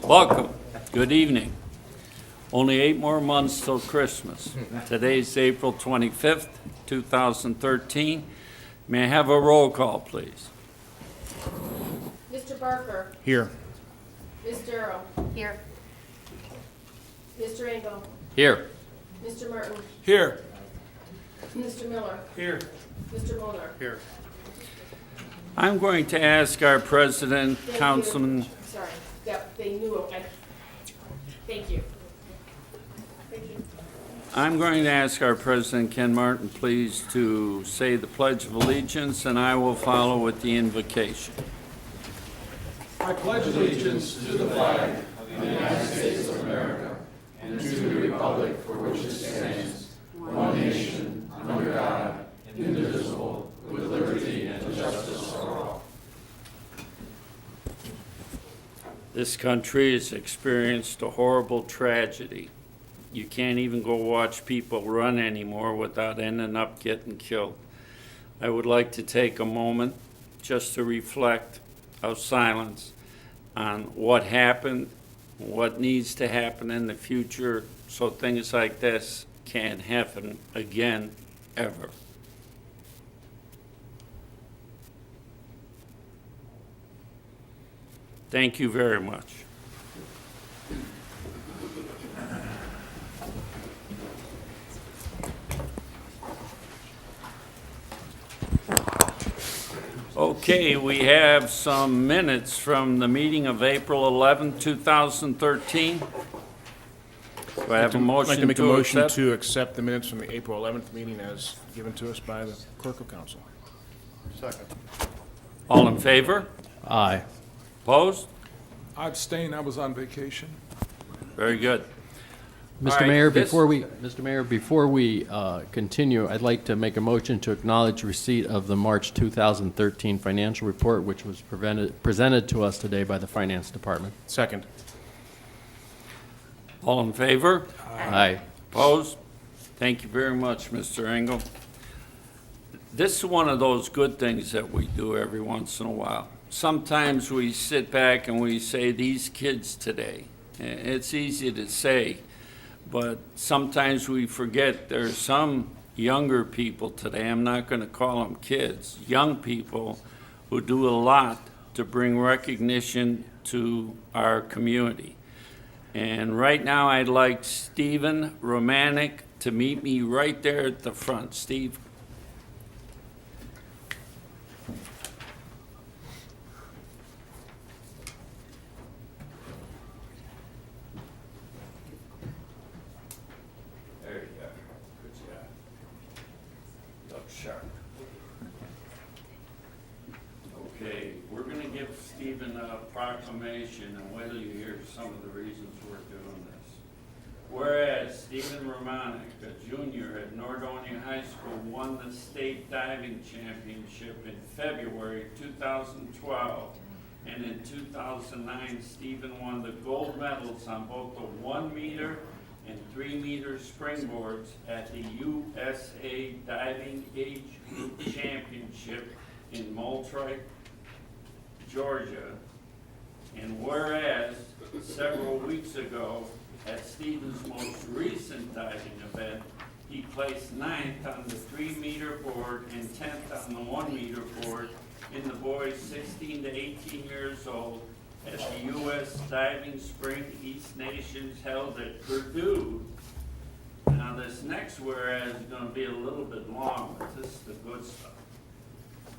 Welcome. Good evening. Only 8 more months till Christmas. Today's April 25th, 2013. May I have a roll call, please? Mr. Barker. Here. Ms. Darrow. Here. Mr. Engel. Here. Mr. Martin. Here. Mr. Miller. Here. Mr. Molnar. Here. I'm going to ask our president, Thank you. Councilman, Sorry. Yep, they knew. Thank you. Thank you. I'm going to ask our president, Ken Martin, please, to say the Pledge of Allegiance, and I will follow with the invocation. I pledge allegiance to the flag of the United States of America and to the republic for which it stands, one nation, under God, indivisible, with liberty and justice for all. This country has experienced a horrible tragedy. You can't even go watch people run anymore without ending up getting killed. I would like to take a moment just to reflect of silence on what happened, what needs to happen in the future so things like this can't happen again, ever. Thank you very much. Okay, we have some minutes from the meeting of April 11, 2013. Do I have a I'd like motion to make a to motion accept? to accept the minutes from the April 11th meeting as given to us by the clerk of council. Second. All in favor? Aye. Opposed? I abstain, I was on vacation. Very good. All Mr. right, Mayor, this- before we continue, I'd like to make a motion to acknowledge receipt of the March 2013 financial report, which was presented to us today by the Finance Department. Second. All in favor? Aye. Opposed? Thank you very much, Mr. Engel. This is one of those good things that we do every once in a while. Sometimes we sit back and we say, these kids today. It's easy to say, but sometimes we forget there's some younger people today, I'm not going to call them kids, young people who do a lot to bring recognition to our community. And right now, I'd like Stephen Romanek to meet me right there at the front. Steve? There you go. Good job. Look sharp. Okay, we're going to give Stephen a proclamation, and wait till you hear some of the reasons we're doing this. Whereas Stephen Romanek, a junior at Nordonia High School, won the state diving championship in February 2012, and in 2009, Stephen won the gold medals on both the 1 meter and 3 meter springboards at the USA Diving Age Group Championship in Moultrie, Georgia. And whereas several weeks ago at Stephen's most recent diving event, he placed 9th on the 3 meter board and 10th on the 1 meter board in the boys 16 to 18 years old at the U.S. Diving Spring East Nations held at Purdue. Now this next whereas is going to be a little bit long, but this is the good stuff.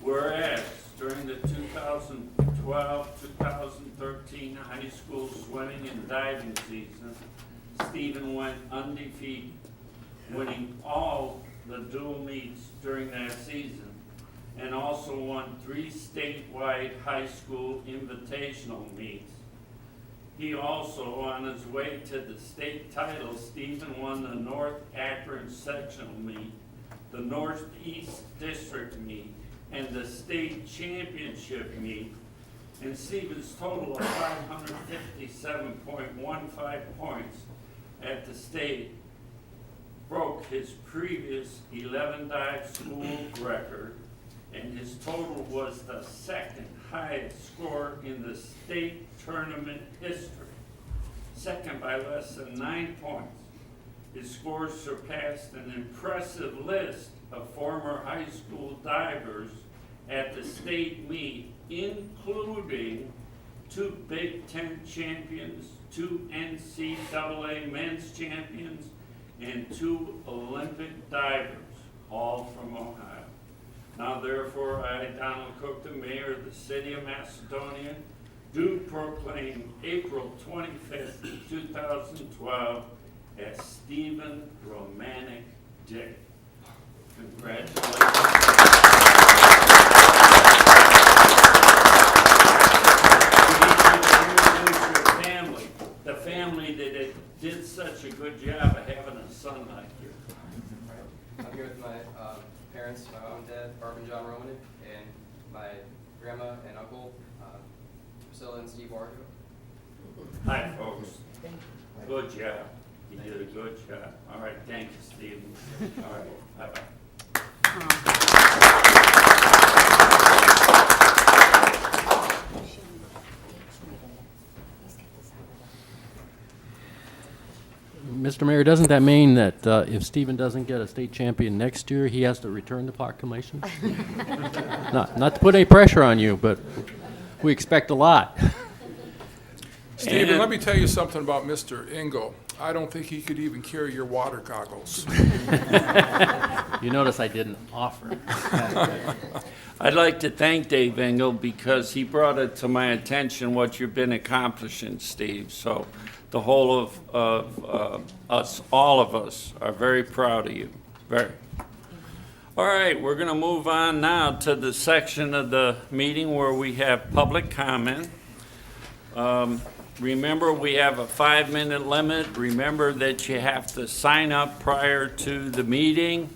Whereas during the 2012-2013 high school swimming and diving season, Stephen went undefeated, winning all the dual meets during that season, and also won 3 statewide high school invitational meets. He also, on his way to the state title, Stephen won the North Akron sectional meet, the Northeast District meet, and the state championship meet. And Stephen's total of 557.15 points at the state broke his previous 11 dive school record, and his total was the second highest score in the state tournament history. second by less than 9 points. His scores surpassed an impressive list of former high school divers at the state meet, including 2 Big Ten champions, 2 NCAA men's champions, and 2 Olympic divers, all from Ohio. Now therefore, I, Donald Cook, the mayor of the city of Macedonia, do proclaim April 25th, 2012 as Stephen Romanek Day. Congratulations. Your family, the family that did such a good job of having a son like you. I'm here with my parents, my mom and dad, Barb and John Romanek, and my grandma and uncle, Priscilla and Steve Wargo. Hi, folks. Good job. You did a good job. All right, thank you, Stephen. All right, bye-bye. Mr. Mayor, doesn't that mean that if Stephen doesn't get a state champion next year, he has to return the proclamation? Not to put any pressure on you, but we expect a lot. Stephen, And- let me tell you something about Mr. Engel. I don't think he could even carry your water goggles. You notice I didn't offer. I'd like to thank Dave Engel because he brought it to my attention what you've been accomplishing, Steve. So the whole of us, all of us, are very proud of you. Very. All right, we're going to move on now to the section of the meeting where we have public comment. Remember, we have a 5-minute limit. Remember that you have to sign up prior to the meeting.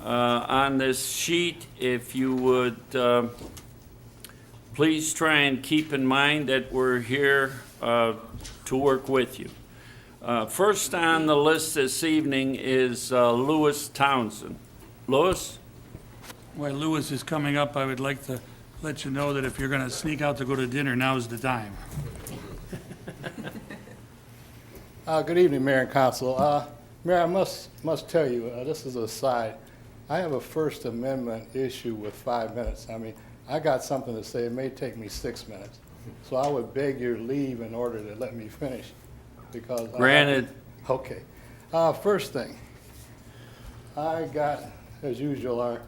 On this sheet, if you would please try and keep in mind that we're here to work with you. First on the list this evening is Lewis Townsend. Lewis? While Lewis is coming up, I would like to let you know that if you're going to sneak out to go to dinner, now's the time. Good evening, Mayor and Council. Mayor, I must tell you, this is an aside. I have a First Amendment issue with 5 minutes. I mean, I got something to say. It may take me 6 minutes. So I would beg your leave in order to let me finish because. Granted. Okay. First thing, I got, as usual, our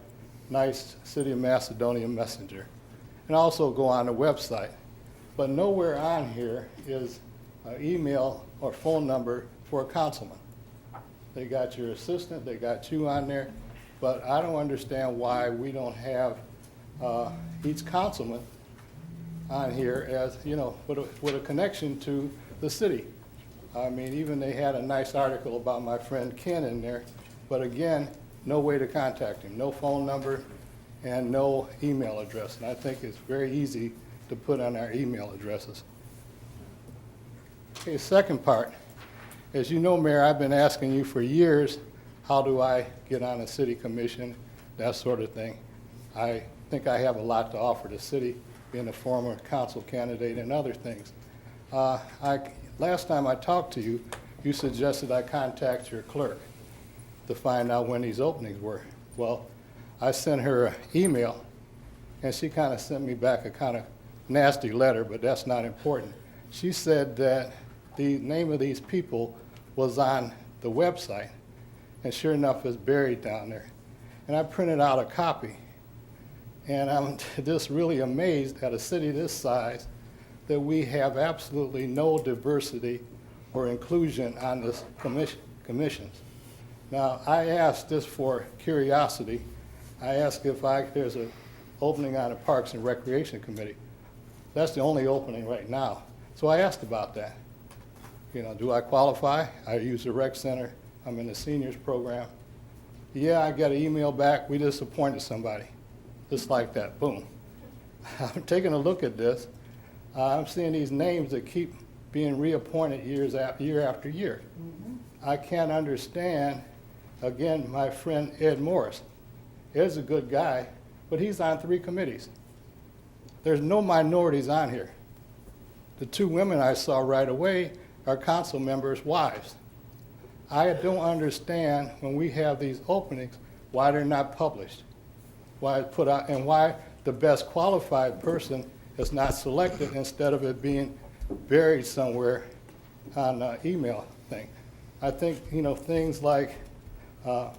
nice City of Macedonia messenger. And also go on the website. But nowhere on here is an email or phone number for a councilman. They got your assistant, they got you on there, but I don't understand why we don't have each councilman on here as, you know, with a connection to the city. I mean, even they had a nice article about my friend Ken in there, but again, no way to contact him, no phone number and no email address. And I think it's very easy to put on our email addresses. Okay, second part. As you know, Mayor, I've been asking you for years, how do I get on a city commission, that sort of thing. I think I have a lot to offer the city, being a former council candidate and other things. Last time I talked to you, you suggested I contact your clerk to find out when these openings were. Well, I sent her an email, and she kind of sent me back a kind of nasty letter, but that's not important. She said that the name of these people was on the website, and sure enough, it's buried down there. And I printed out a copy, and I'm just really amazed at a city this size that we have absolutely no diversity or inclusion on this commissions. Now, I asked this for curiosity. I asked if there's an opening on the Parks and Recreation Committee. That's the only opening right now. So I asked about that. You know, do I qualify? I use the rec center. I'm in the seniors program. Yeah, I got an email back. We just appointed somebody. Just like that, boom. I'm taking a look at this. I'm seeing these names that keep being reappointed year after year. I can't understand, again, my friend Ed Morris. Ed's a good guy, but he's on 3 committees. There's no minorities on here. The 2 women I saw right away, are council members' wives. I don't understand when we have these openings, why they're not published, why it's put out, and why the best qualified person is not selected instead of it being buried somewhere on an email thing. I think, things like the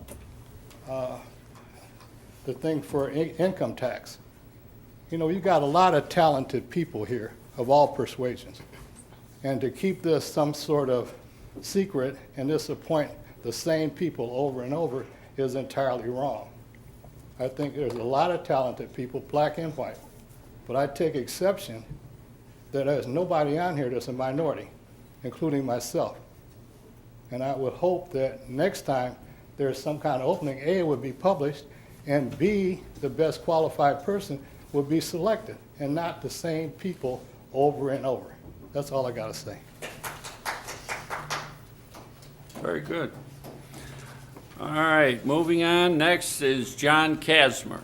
thing for income tax. You got a lot of talented people here of all persuasions. And to keep this some sort of secret and disappoint the same people over and over is entirely wrong. I think there's a lot of talented people, black and white. But I take exception that there's nobody on here that's a minority, including myself. And I would hope that next time there's some kind of opening, A, it would be published, and B, the best qualified person would be selected, and not the same people over and over. That's all I got to say. Very good. All right, moving on. Next is John Kasmer.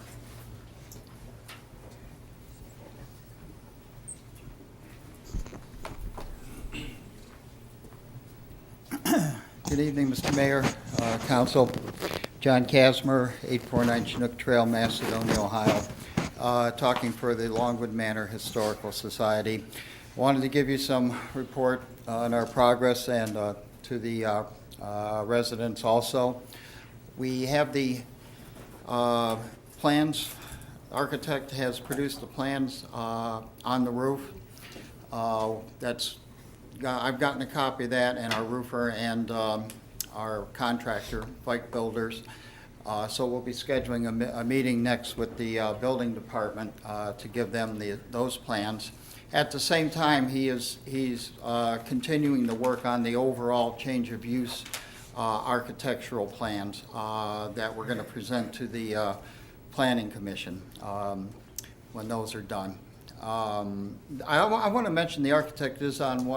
Good evening, Mr. Mayor, Council. John Kasmer, 849 Chinook Trail, Macedonia, Ohio, talking for the Longwood Manor Historical Society. Wanted to give you some report on our progress and to the residents also. We have the plans. Architect has produced the plans on the roof. I've gotten a copy of that, and our roofer and our contractor, Fike Builders. So we'll be scheduling a meeting next with the building department to give them those plans. At the same time, he's continuing to work on the overall change of use architectural plans that we're going to present to the Planning Commission when those are done. I want to mention the architect is on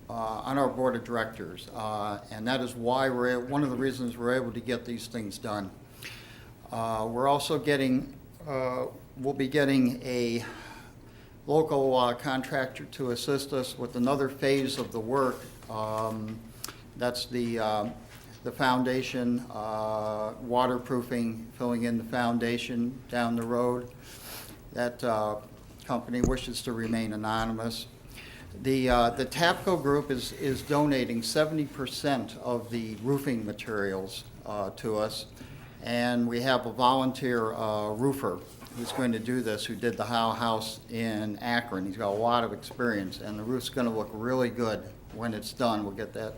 our board of directors, and that is why one of the reasons we're able to get these things done. We're also we'll be getting a local contractor to assist us with another phase of the work. That's the foundation, waterproofing, filling in the foundation down the road. That company wishes to remain anonymous. The TAPCO group is donating 70% of the roofing materials to us, and we have a volunteer roofer who's going to do this, who did the Howe House in Akron. He's got a lot of experience, and the roof's going to look really good when it's done. We'll get that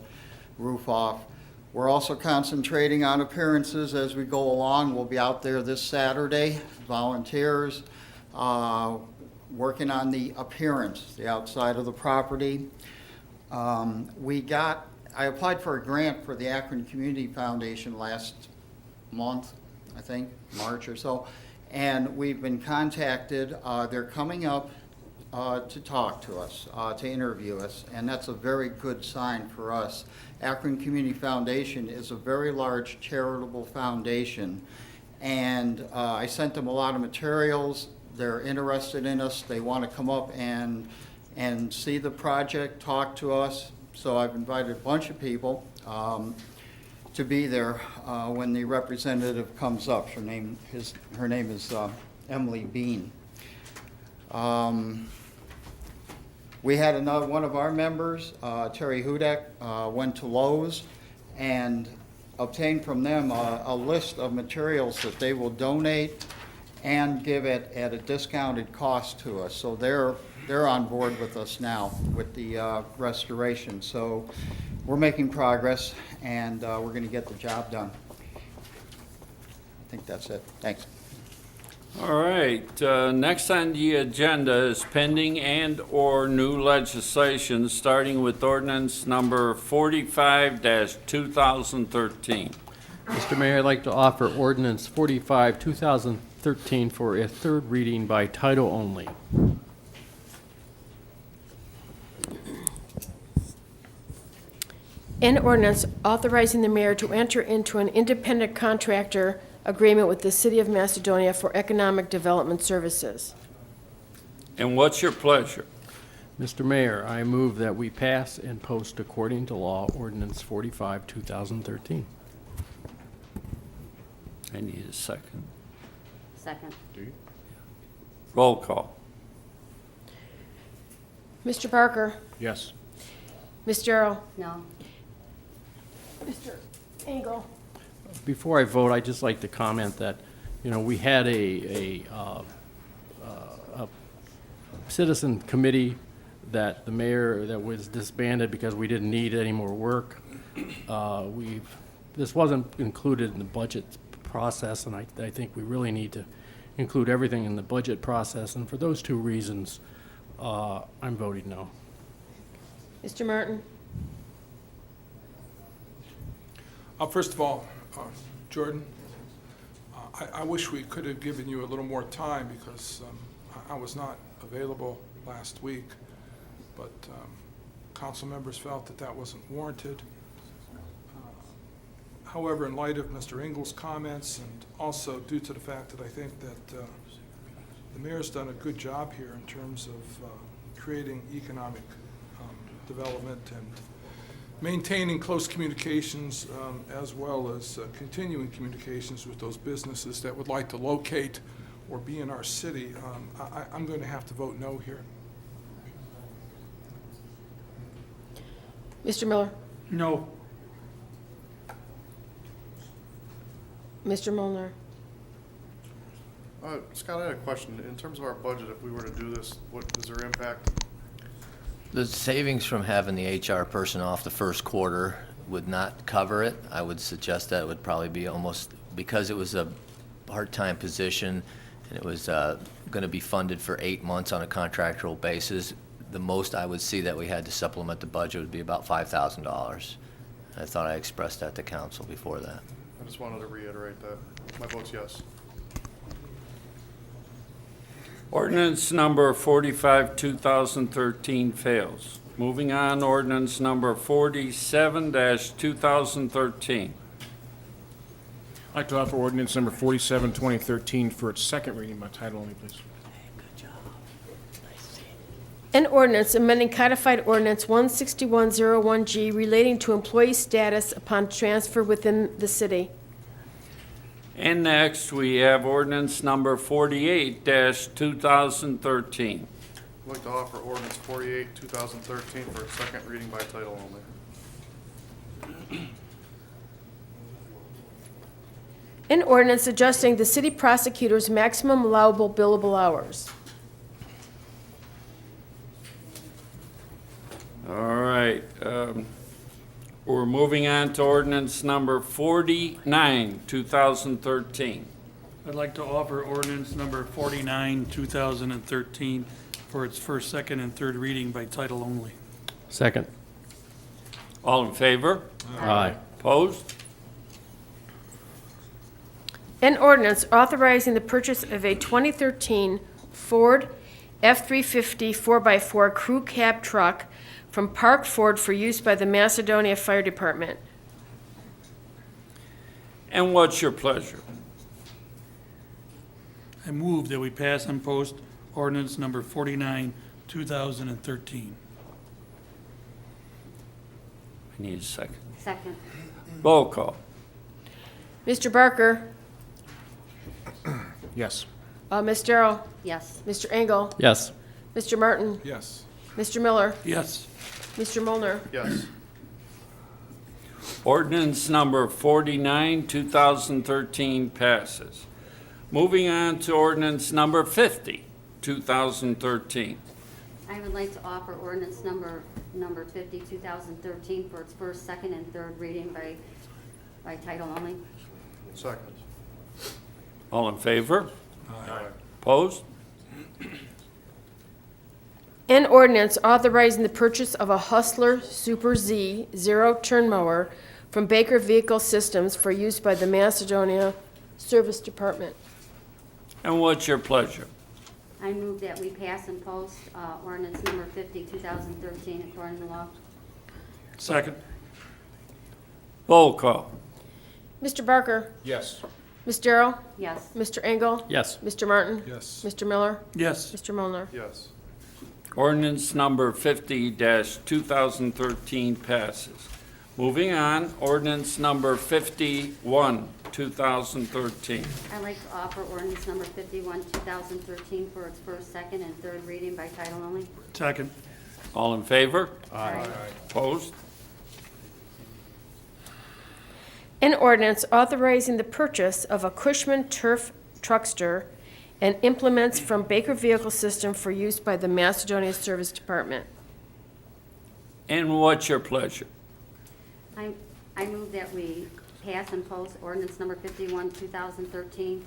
roof off. We're also concentrating on appearances as we go along. We'll be out there this Saturday, volunteers, working on the appearance, the outside of the property. I applied for a grant for the Akron Community Foundation last month, I think, March or so, and we've been contacted. They're coming up to talk to us, to interview us, and that's a very good sign for us. Akron Community Foundation is a very large charitable foundation, and I sent them a lot of materials. They're interested in us. They want to come up and see the project, talk to us. So I've invited a bunch of people to be there when the representative comes up. Her name is Emily Bean. We had one of our members, Terry Hudek, went to Lowe's and obtained from them a list of materials that they will donate and give it at a discounted cost to us. So they're on board with us now with the restoration. So we're making progress, and we're going to get the job done. I think that's it. Thanks. All right, next on the agenda is pending and/or new legislation, starting with ordinance number 45-2013. Mr. Mayor, I'd like to offer ordinance 45, 2013 for a third reading by title only. An ordinance authorizing the mayor to enter into an independent contractor agreement with the City of Macedonia for economic development services. And what's your pleasure? Mr. Mayor, I move that we pass and post according to law ordinance 45, 2013. I need a second. Second. Roll call. Mr. Barker, Yes. Ms. Darrow, No. Mr. Engel. Before I vote, I'd just like to comment that, we had a citizen committee that the mayor, that was disbanded because we didn't need any more work. This wasn't included in the budget process, and I think we really need to include everything in the budget process, and for those two reasons, I'm voting no. Mr. Martin? First of all, Jordan, I wish we could have given you a little more time because I was not available last week, but council members felt that that wasn't warranted. However, in light of Mr. Engel's comments and also due to the fact that I think that the mayor's done a good job here in terms of creating economic development and maintaining close communications as well as continuing communications with those businesses that would like to locate or be in our city, I'm going to have to vote no here. Mr. Miller? No. Mr. Molnar? Scott, I had a question. In terms of our budget, if we were to do this, what is their impact? The savings from having the HR person off the first quarter would not cover it. I would suggest that it would probably be almost, because it was a part-time position and it was going to be funded for 8 months on a contractual basis, the most I would see that we had to supplement the budget would be about $5,000. I thought I expressed that to council before that. I just wanted to reiterate that. My vote's yes. Ordinance number 45, 2013 fails. Moving on, ordinance number 47-2013. I'd like to offer ordinance number 47, 2013 for its second reading by title only, please. An ordinance amending codified ordinance 16101G relating to employee status upon transfer within the city. And next, we have ordinance number 48-2013. I'd like to offer ordinance 48, 2013 for its second reading by title only. An ordinance adjusting the city prosecutor's maximum allowable billable hours. All right, we're moving on to ordinance number 49, 2013. I'd like to offer ordinance number 49, 2013 for its first, second, and third reading by title only. Second. All in favor? Aye. Opposed? An ordinance authorizing the purchase of a 2013 Ford F-350 4x4 crew cab truck from Park Ford for use by the Macedonia Fire Department. And what's your pleasure? I move that we pass and post ordinance number 49, 2013. I need a second. Second. Roll call. Mr. Barker? Yes. Ms. Darrow? Yes. Mr. Engel? Yes. Mr. Martin? Yes. Mr. Miller? Yes. Mr. Molnar? Yes. Ordinance number 49, 2013 passes. Moving on to ordinance number 50, 2013. I would like to offer ordinance number 50, 2013 for its first, second, and third reading by title only. Second. All in favor? Aye. Opposed? An ordinance authorizing the purchase of a Hustler Super Z zero-turn mower from Baker Vehicle Systems for use by the Macedonia Service Department. And what's your pleasure? I move that we pass and post ordinance number 50, 2013 according to law. Second. Roll call. Mr. Barker? Yes. Ms. Darrow? Yes. Mr. Engel? Yes. Mr. Martin? Yes. Mr. Miller? Yes. Mr. Molnar? Yes. Ordinance number 50-2013 passes. Moving on, ordinance number 51, 2013. I'd like to offer ordinance number 51, 2013 for its first, second, and third reading by title only. Second. All in favor? Aye. Opposed? An ordinance authorizing the purchase of a Cushman turf truckster and implements from Baker Vehicle System for use by the Macedonia Service Department. And what's your pleasure? I move that we pass and post ordinance number 51, 2013,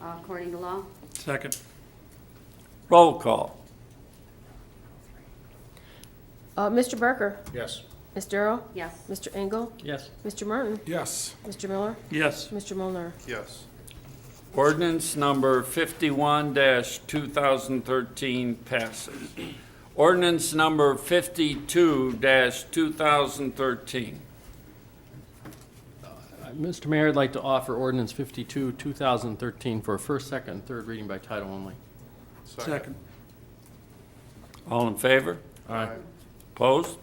according to law. Second. Roll call. Mr. Barker? Yes. Ms. Darrow? Yes. Mr. Engel? Yes. Mr. Martin? Yes. Mr. Miller? Yes. Mr. Molnar. Yes. Ordinance number 51-2013 passes. Ordinance number 52-2013. Mr. Mayor, I'd like to offer ordinance 52, 2013 for a first, second, and third reading by title only. Second. All in favor? Aye. Opposed?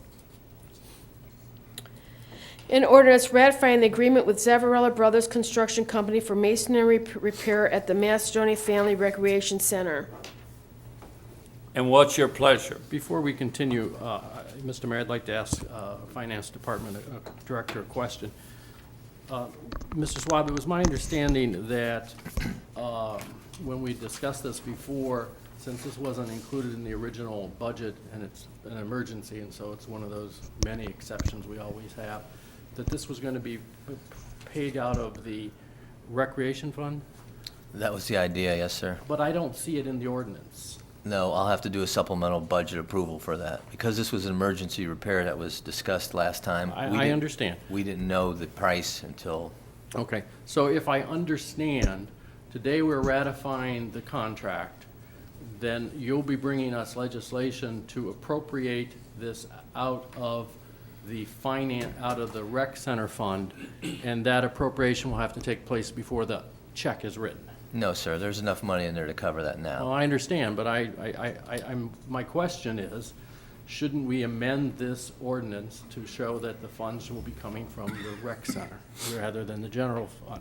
An ordinance ratifying the agreement with Zavarella Brothers Construction Company for masonry repair at the Macedonia Family Recreation Center. And what's your pleasure? Before we continue, Mr. Mayor, I'd like to ask Finance Department Director a question. Mr. Schwab, it was my understanding that when we discussed this before, since this wasn't included in the original budget and it's an emergency, and so it's one of those many exceptions we always have, that this was going to be paid out of the recreation fund? That was the idea, yes, sir. But I don't see it in the ordinance. No, I'll have to do a supplemental budget approval for that. Because this was an emergency repair that was discussed last time. I understand. We didn't know the price until, Okay, so if I understand, today we're ratifying the contract, then you'll be bringing us legislation to appropriate this out of the out of the rec center fund, and that appropriation will have to take place before the check is written. no, sir, there's enough money in there to cover that Well, now. I understand, but my question is, shouldn't we amend this ordinance to show that the funds will be coming from the rec center rather than the general fund?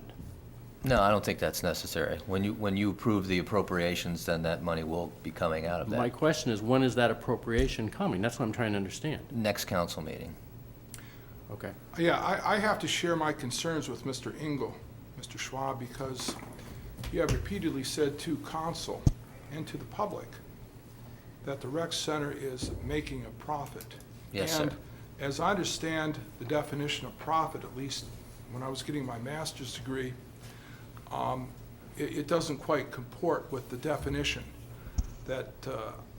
No, I don't think that's necessary. When you approve the appropriations, then that money will be coming out of My that question is, when is that appropriation coming? That's what I'm trying to understand. next council meeting. Okay. Yeah, I have to share my concerns with Mr. Engel, Mr. Schwab, because you have repeatedly said to council and to the public that the rec center is making a profit. Yes, sir. And as I understand the definition of profit, at least when I was getting my master's degree, it doesn't quite comport with the definition that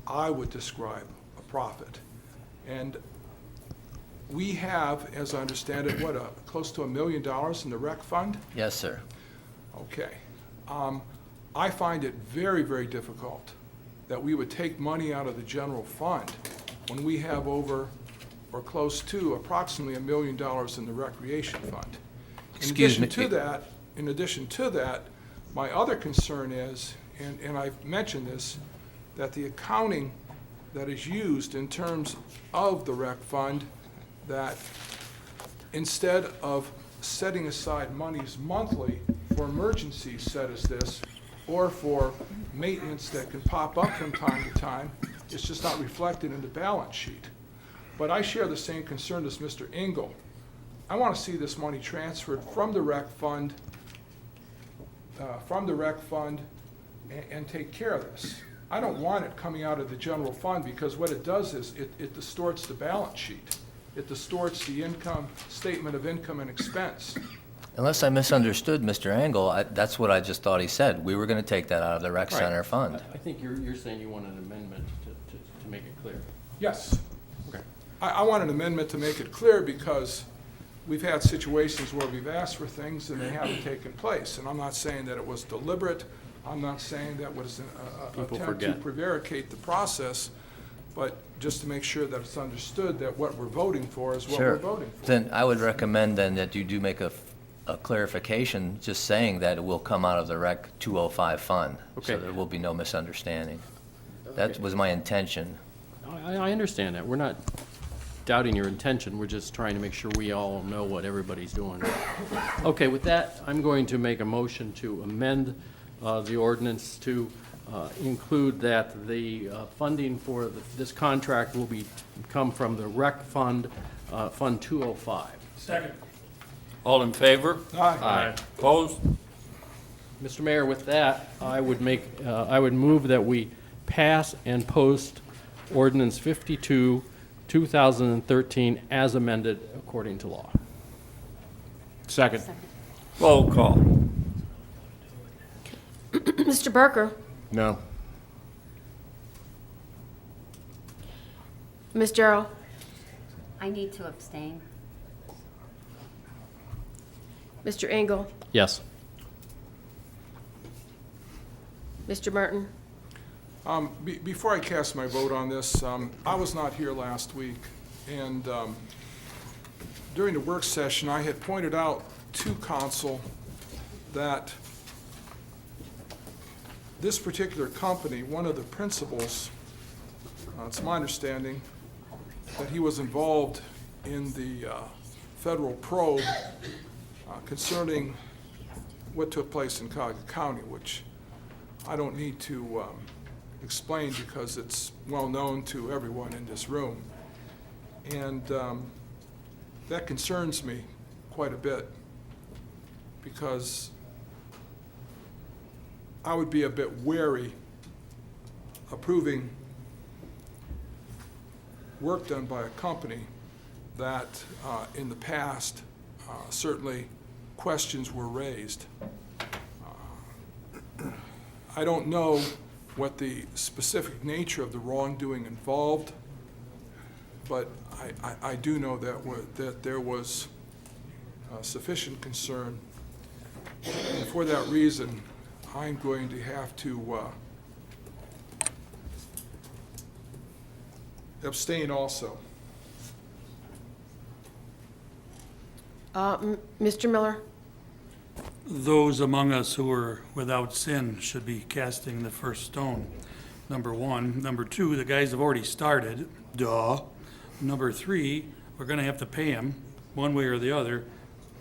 I would describe a profit. And we have, as I understand it, close to $1 million in the rec fund? Yes, sir. Okay. I find it very, very difficult that we would take money out of the general fund when we have over or close to approximately $1 million in the recreation fund. Excuse me. In addition to that, my other concern is, and I've mentioned this, that the accounting that is used in terms of the rec fund, that instead of setting aside monies monthly for emergencies such as this, or for maintenance that can pop up from time to time, it's just not reflected in the balance sheet. But I share the same concern as Mr. Engel. I want to see this money transferred from the rec fund, and take care of this. I don't want it coming out of the general fund, because what it does is it distorts the balance sheet. It distorts the statement of income and expense. Unless I misunderstood Mr. Engel, that's what I just thought he said. We were going to take that out of the rec Right. center fund. I think you're saying you want an amendment to make it clear. Yes. Okay. I want an amendment to make it clear, because we've had situations where we've asked for things and they haven't taken place. And I'm not saying that it was deliberate. I'm not saying that was an People attempt to forget. prevaricate the process, but just to make sure that it's understood that what we're voting for is what Sure. we're voting for. Then I would recommend then that you do make a clarification, just saying that it will come out of the Rec 205 fund. Okay. So there will be no misunderstanding. That was my intention. I understand that. We're not doubting your intention. We're just trying to make sure we all know what everybody's doing. Okay, with that, I'm going to make a motion to amend the ordinance to include that the funding for this contract will come from the rec fund, Fund 205. Second. All in favor? Aye. Opposed? Mr. Mayor, with that, I would move that we pass and post ordinance 52, 2013 as amended according to law. Second. Roll call. Mr. Barker? No. Ms. Darrow? I need to abstain. Mr. Engel? Yes. Mr. Martin? Before I cast my vote on this, I was not here last week, and during the work session, I had pointed out to council that this particular company, one of the principals, it's my understanding that he was involved in the federal probe concerning what took place in Cuyahoga County, which I don't need to explain because it's well known to everyone in this room. And that concerns me quite a bit because I would be a bit wary approving work done by a company that in the past certainly questions were raised. I don't know what the specific nature of the wrongdoing involved, but I do know that there was sufficient concern. And for that reason, I'm going to have to abstain also. Mr. Miller? Those among us who are without sin should be casting the first stone, number one. Number two, the guys have already started, duh. Number three, we're gonna have to pay them, one way or the other.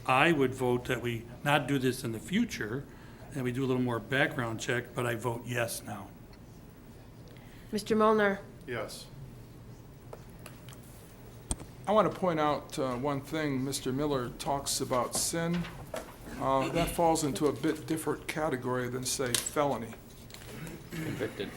I would vote that we not do this in the future, and we do a little more background check, but I vote yes now. Mr. Molnar? Yes. I want to point out one thing. Mr. Miller talks about sin. That falls into a bit different category than, say, felony. Convicted.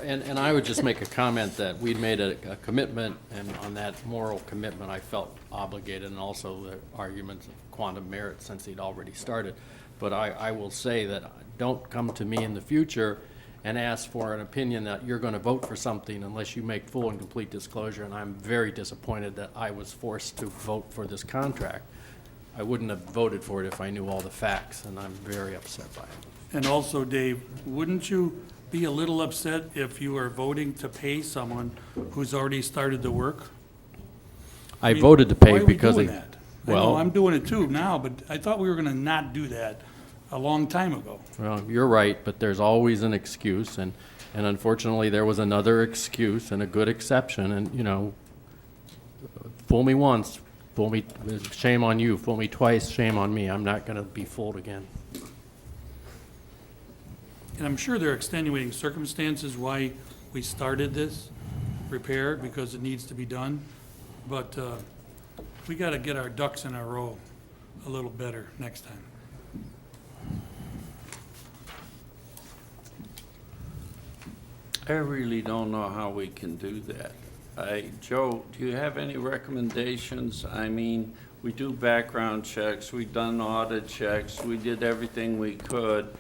And I would just make a comment that we'd made a commitment, and on that moral commitment, I felt obligated, and also the arguments of quantum merit since he'd already started. But I will say that don't come to me in the future and ask for an opinion that you're going to vote for something unless you make full and complete disclosure, and I'm very disappointed that I was forced to vote for this contract. I wouldn't have voted for it if I knew all the facts, and I'm very upset by it. And also, Dave, wouldn't you be a little upset if you are voting to pay someone who's already started the work? I mean, voted to why pay are we because doing they, that? I know, well, I'm doing it too now, but I thought we were gonna not do that a long time ago. well, you're right, but there's always an excuse, and unfortunately, there was another excuse and a good exception, and, you know, fool me once, fool me, shame on you, fool me twice, shame on me. I'm not gonna be fooled again. And I'm sure there are extenuating circumstances why we started this repair, because it needs to be done. But we gotta get our ducks in a row a little better next time. I really don't know how we can do that. Joe, do you have any recommendations? I mean, we do background checks, we've done audit checks, we did everything we could.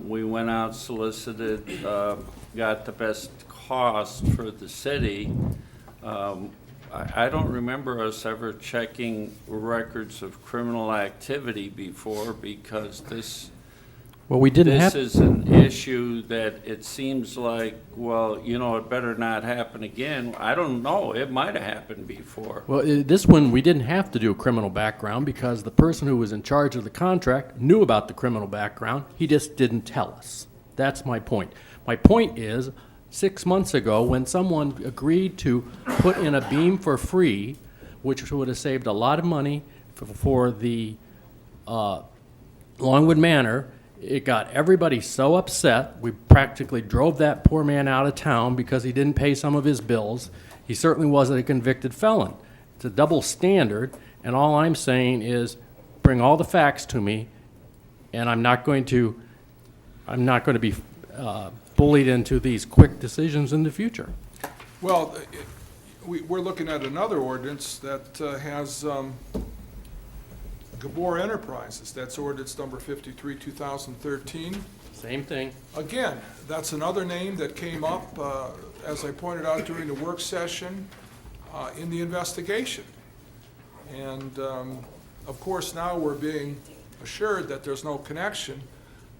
We went out, solicited, got the best cost for the city. I don't remember us ever checking records of criminal activity before, because Well, we didn't have. this is an issue that it seems like, well, you know, it better not happen again. I don't know, it might have happened before. Well, this one, we didn't have to do a criminal background because the person who was in charge of the contract knew about the criminal background. He just didn't tell us. That's my point. My point is, 6 months ago when someone agreed to put in a beam for free, which would have saved a lot of money for the Longwood Manor. It got everybody so upset. We practically drove that poor man out of town because he didn't pay some of his bills. He certainly wasn't a convicted felon. It's a double standard, and all I'm saying is bring all the facts to me, and I'm not going to be bullied into these quick decisions in the future. Well, we're looking at another ordinance that has Gabor Enterprises. That's ordinance number 53, 2013. Same thing. Again, that's another name that came up, as I pointed out during the work session, in the investigation. And, of course, now we're being assured that there's no connection,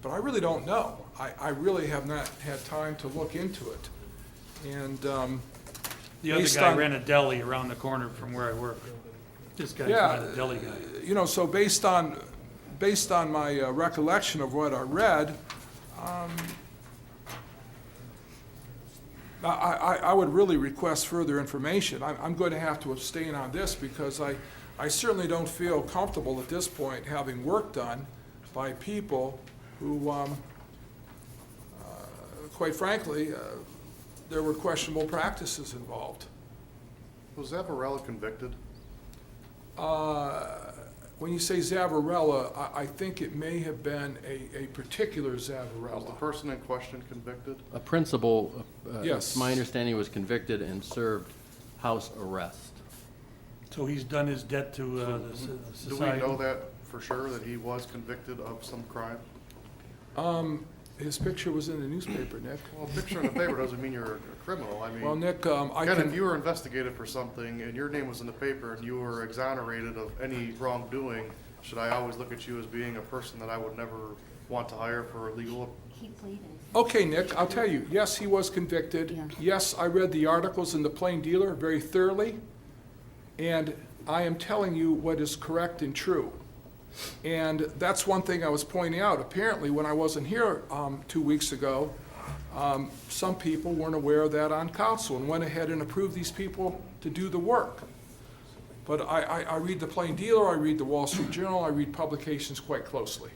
but I really don't know. I really have not had time to look into it. And The other based guy on- ran a deli around the corner from where I work. This guy's Yeah, not a deli guy. you know, so based on my recollection of what I read, I would really request further information. I'm going to have to abstain on this because I certainly don't feel comfortable at this point having work done by people who, quite frankly, there were questionable practices involved. Was Zavarella convicted? When you say Zavarella, I think it may have been a particular Was the Zavarella. person in question convicted? A principal, Yes. it's my understanding, was convicted and served house arrest. So he's done his debt to the Do we society. know that for sure, that he was convicted of some crime? His picture was in the newspaper, Nick. Well, a picture in the paper doesn't mean you're a criminal. I mean, Well, Nick, I again, if can, you were investigated for something and your name was in the paper and you were exonerated of any wrongdoing, should I always look at you as being a person that I would never want to hire for legal? He pleaded. okay, Nick, I'll tell you, yes, he was convicted. Yeah. Yes, I read the articles in the Plain Dealer very thoroughly, and I am telling you what is correct and true. And that's one thing I was pointing out. Apparently, when I wasn't here 2 weeks ago, some people weren't aware of that on council and went ahead and approved these people to do the work. But I read the Plain Dealer, I read the Wall Street Journal, I read publications quite closely.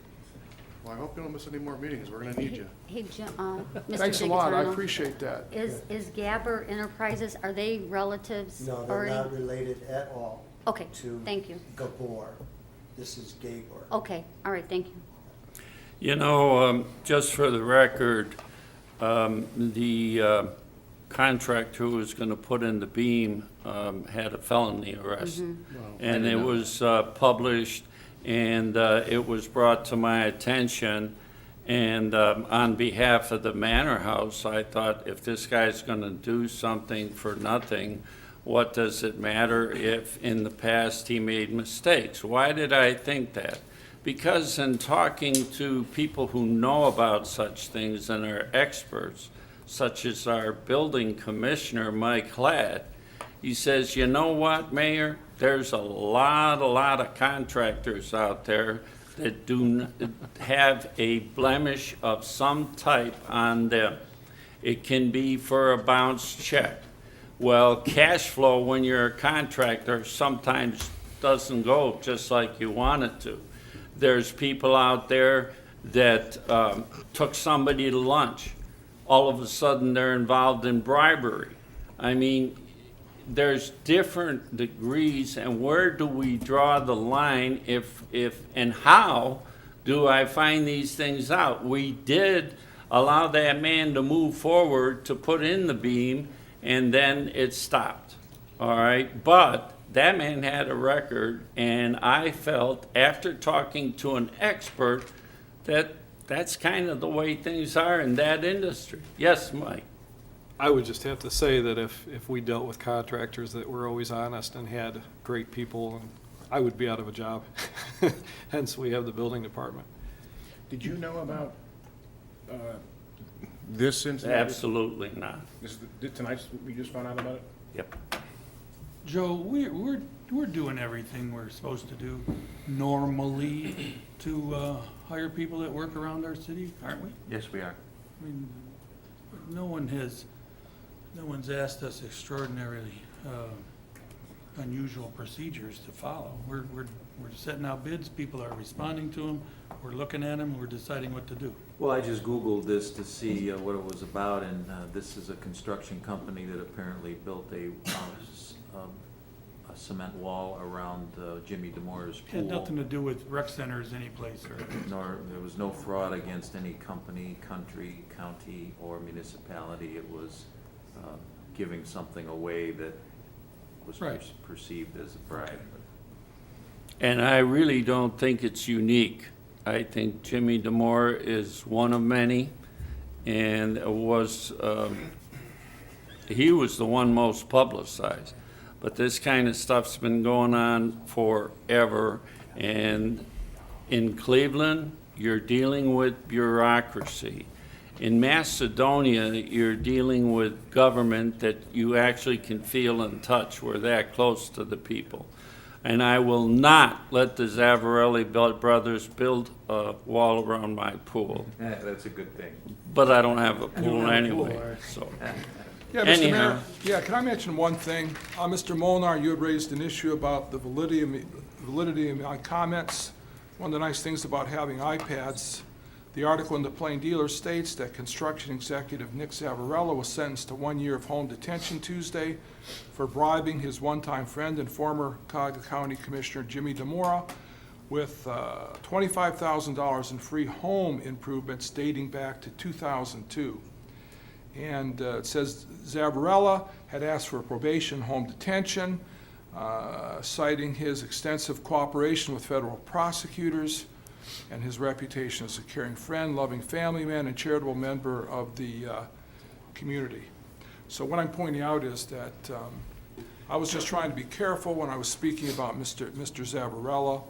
Well, I hope you don't miss any more meetings. We're gonna need you. Hey, Jim, Mr. Thanks a lot, I Gigatano, appreciate that. Is Gabber Enterprises, are they relatives No, they're already? not related at all Okay, to thank you. Gabor. This is Gabor. Okay, all right, thank you. You know, just for the record, the contractor who was going to put in the beam had a felony arrest. And it was published, and it was brought to my attention. And on behalf of the Manor House, I thought, if this guy's going to do something for nothing, what does it matter if in the past he made mistakes? Why did I think that? Because in talking to people who know about such things and are experts, such as our building commissioner, Mike Ladd, he says, you know what, Mayor? There's a lot of contractors out there that do have a blemish of some type on them. It can be for a bounced check. Well, cash flow when you're a contractor sometimes doesn't go just like you want it to. There's people out there that took somebody to lunch. All of a sudden, they're involved in bribery. I mean, there's different degrees, and where do we draw the line if and how do I find these things out? We did allow that man to move forward to put in the beam, and then it stopped, all right? But that man had a record, and I felt, after talking to an expert, that that's kind of the way things are in that industry. Yes, Mike? I would just have to say that if we dealt with contractors that were always honest and had great people, I would be out of a job. Hence, we have the building department. Did you know about this incident? Absolutely not. Tonight, we just found out about it? Yep. Joe, we're doing everything we're supposed to do normally to hire people that work around our city, aren't we? Yes, we are. I mean, no one has No one's asked us extraordinarily unusual procedures to follow. We're setting out bids, people are responding to them, we're looking at them, we're deciding what to do. Well, I just Googled this to see what it was about, and this is a construction company that apparently built a cement wall around Jimmy Demore's pool. Had nothing to do with rec centers anyplace or, Nor, there was no fraud against any company, country, county, or municipality. It was giving something away that was Right. perceived as a bribe. And I really don't think it's unique. I think Jimmy Demore is one of many, and he was the one most publicized. But this kind of stuff's been going on forever, and in Cleveland, you're dealing with bureaucracy. In Macedonia, you're dealing with government that you actually can feel and touch. We're that close to the people. And I will not let the Zavarelli brothers build a wall around my pool. That's a good thing. But I don't have a pool anyway, so. Yeah, Mr. Anyhow. Mayor, yeah, can I mention one thing? Mr. Molnar, you had raised an issue about the validity of my comments. One of the nice things about having iPads, the article in the Plain Dealer states that construction executive Nick Zavarella was sentenced to 1 year of home detention Tuesday for bribing his one-time friend and former Cuyahoga County Commissioner Jimmy Demora with $25,000 in free home improvements dating back to 2002. And it says Zavarella had asked for probation home detention, citing his extensive cooperation with federal prosecutors and his reputation as a caring friend, loving family man, and charitable member of the community. So what I'm pointing out is that I was just trying to be careful when I was speaking about Mr. Zavarella,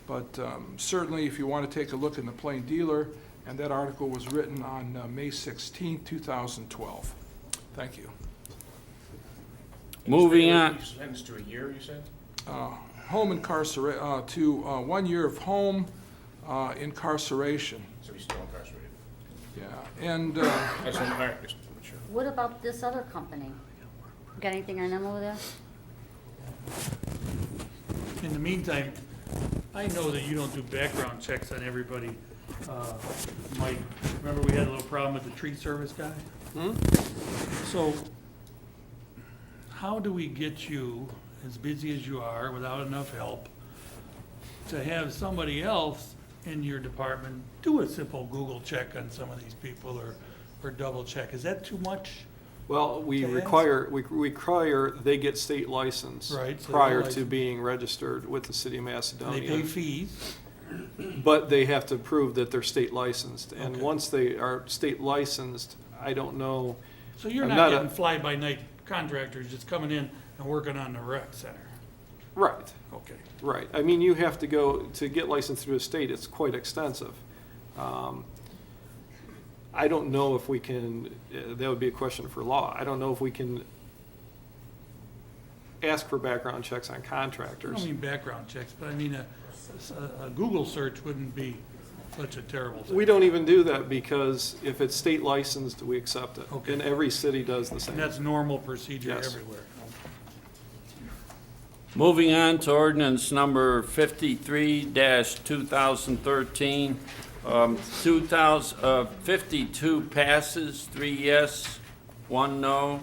but certainly if you want to take a look in the Plain Dealer, and that article was written on May 16, 2012. Thank you. Moving on. Sentenced to a year, you said? Home incarceration, to 1 year of home incarceration. So he's still incarcerated. Yeah, and That's all right, just sure. What about this other company? Got anything on them over there? in the meantime, I know that you don't do background checks on everybody. Mike, remember we had a little problem with the tree service guy? So, how do we get you, as busy as you are, without enough help, to have somebody else in your department do a simple Google check on some of these people, or double check? Is that too much? Well, we To ask? require they get state license Right, so they're prior to licensed. being registered with the city of They Macedonia. pay fees? But they have to prove that they're state licensed, and Okay. once they are state licensed, I don't know. So you're I'm not not a- getting fly-by-night contractors just coming in and working on the rec center? Right, Okay. right. I mean, you have to go, to get licensed through the state, it's quite extensive. I don't know if we can, that would be a question for law. I don't know if we can ask for background checks on I contractors. don't mean background checks, but I mean, a Google search wouldn't be such a terrible thing. We don't even do that because if it's state licensed, we accept it. Okay. And every city does the And same. that's normal procedure Yes. everywhere. Moving on to ordinance number 53-2013. 52 passes, 3 yes, 1 no,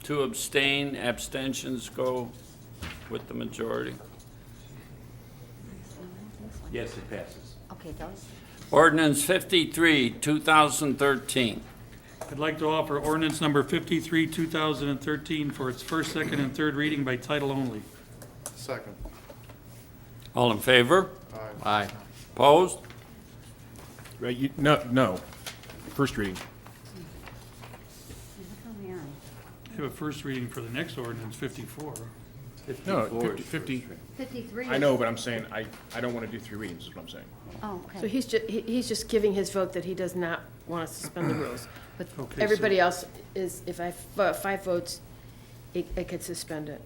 2 abstain. Abstentions go with the majority. Yes, it passes. Okay, Doug? Ordinance 53-2013. I'd like to offer ordinance number 53, 2013 for its first, second, and third reading by title only. Second. All in favor? Aye. Opposed? Right, no. First reading. Look how we are. I have a first reading for the next ordinance, 54. No, 54 is 50, 53. I know, but I'm saying, I don't want to do 3 readings, is what I'm saying. Oh, So okay. he's just giving his vote that he does not want to suspend the rules. But Okay, so- everybody else is, if I have 5 votes, it could suspend it.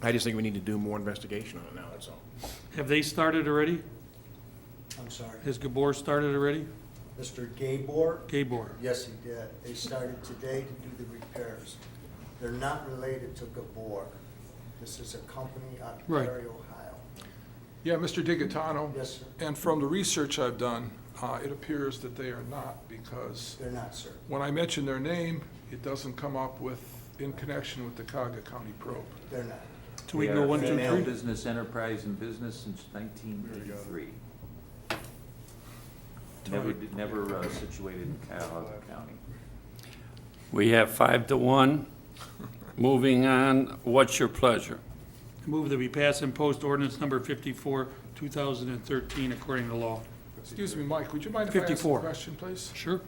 I just think we need to do more investigation on it now, that's all. Have they started already? I'm sorry. Has Gabor started already? Mr. Gabor? Gabor. Yes, he did. They started today to do the repairs. They're not related to Gabor. This is a company out of Right. Perry, Ohio. Yeah, Mr. DiGaetano. Yes, sir. And from the research I've done, it appears that they are not, because They're not, sir. when I mention their name, it doesn't come up with, in connection with the Cuyahoga County probe. They're not. Do we They go are 1, 2, female 3? business enterprise in business since 1983. Never situated in Cuyahoga County. We have 5-1. Moving on, what's your pleasure? Move that we pass and post ordinance number 54, 2013, according to law. Excuse me, Mike, would you mind if I ask a 54. question, please? Sure.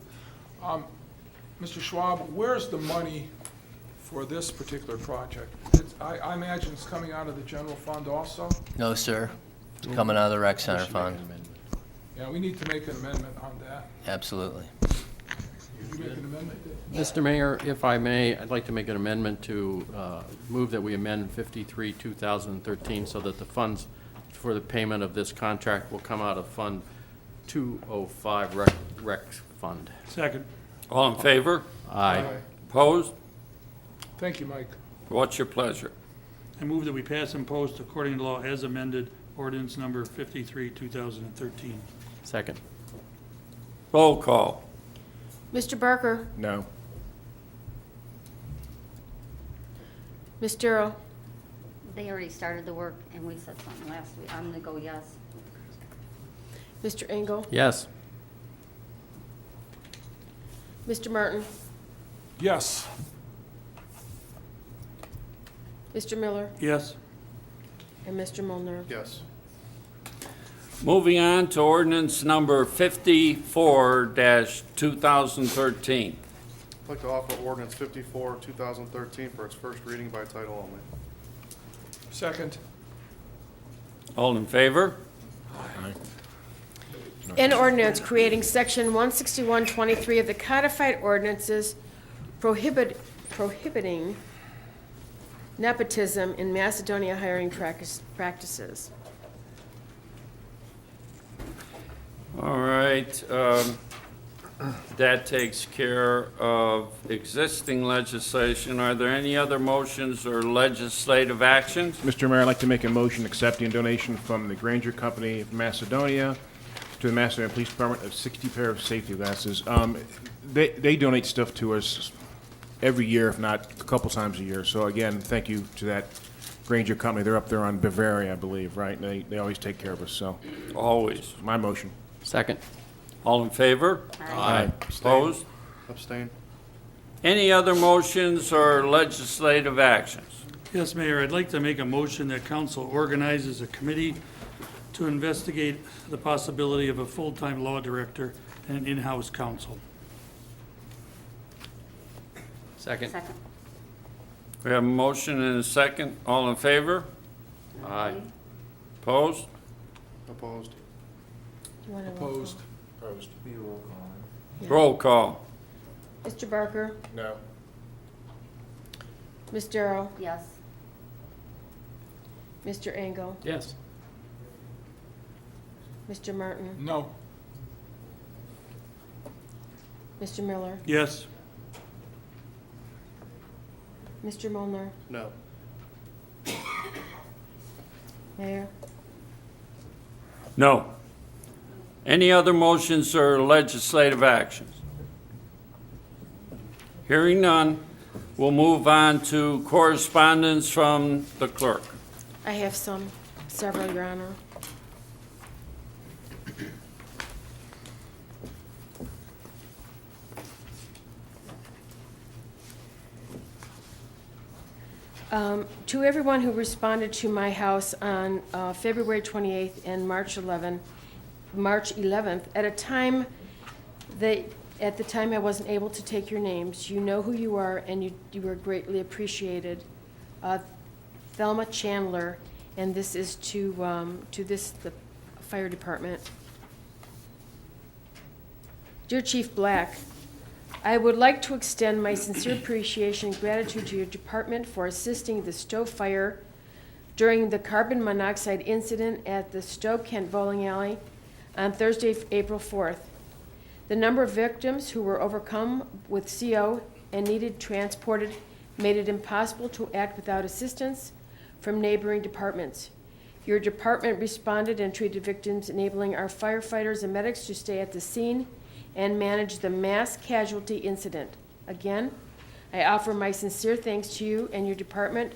Mr. Schwab, where's the money for this particular project? I imagine it's coming out of the general fund also? No, sir. It's coming out of the rec center fund. Yeah, we need to make an amendment on that. Absolutely. Would you make an amendment? Mr. Mayor, if I may, I'd like to make an amendment to move that we amend 53, 2013, so that the funds for the payment of this contract will come out of Fund 205 Rec Fund. Second. All in favor? Aye. Opposed? Thank you, Mike. What's your pleasure? I move that we pass and post according to law as amended ordinance number 53, 2013. Second. Roll call. Mr. Barker? No. Ms. Darrow? They already started the work, and we said something last week. I'm gonna go yes. Mr. Engel? Yes. Mr. Martin? Yes. Mr. Miller? Yes. And Mr. Mulner? Yes. Moving on to ordinance number 54-2013. I'd like to offer ordinance 54, 2013 for its first reading by title only. Second. All in favor? An ordinance creating section 16123 of the codified ordinances prohibiting nepotism in Macedonia hiring practices. All right, that takes care of existing legislation. Are there any other motions or legislative actions? Mr. Mayor, I'd like to make a motion accepting a donation from the Granger Company of Macedonia to the Macedonia Police Department of 60 pair of safety glasses. They donate stuff to us every year, if not a couple times a year. So again, thank you to that Granger Company. They're up there on Bavaria, I believe, right? And they always take care of us, so Always. my motion. Second. All in favor? Aye. Opposed? Abstain. Any other motions or legislative actions? Yes, Mayor, I'd like to make a motion that council organizes a committee to investigate the possibility of a full-time law director and an in-house counsel. Second. Second. We have a motion and a second. All in favor? Aye. Opposed? Opposed. Do you want to roll call? Opposed. Be a roll call. Yeah. Roll call. Mr. Barker? No. Ms. Darrow? Yes. Mr. Engel? Yes. Mr. Martin? No. Mr. Miller? Yes. Mr. Mulner? No. Mayor? No. Any other motions or legislative actions? Hearing none, we'll move on to correspondence from the clerk. I have several, Your Honor. To everyone who responded to my house on February 28th and March 11th, at a time at the time I wasn't able to take your names, you know who you are, and you were greatly appreciated. Thelma Chandler, and this is to the fire department. Dear Chief Black, I would like to extend my sincere appreciation and gratitude to your department for assisting the Stowe Fire during the carbon monoxide incident at the Stowe Kent Bowling Alley on Thursday, April 4th. The number of victims who were overcome with CO and needed transported made it impossible to act without assistance from neighboring departments. Your department responded and treated victims, enabling our firefighters and medics to stay at the scene and manage the mass casualty incident. Again, I offer my sincere thanks to you and your department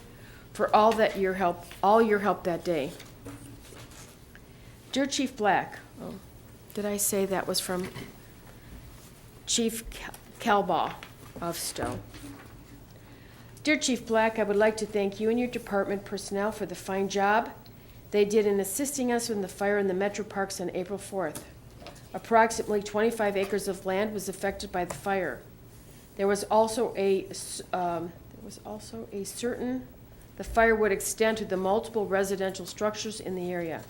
for all your help that day. Dear Chief Black, did I say that was from Chief Calbaugh of Stowe? Dear Chief Black, I would like to thank you and your department personnel for the fine job they did in assisting us in the fire in the Metro Parks on April 4th. Approximately 25 acres of land was affected by the fire. The fire would extend to the multiple residential structures in the area.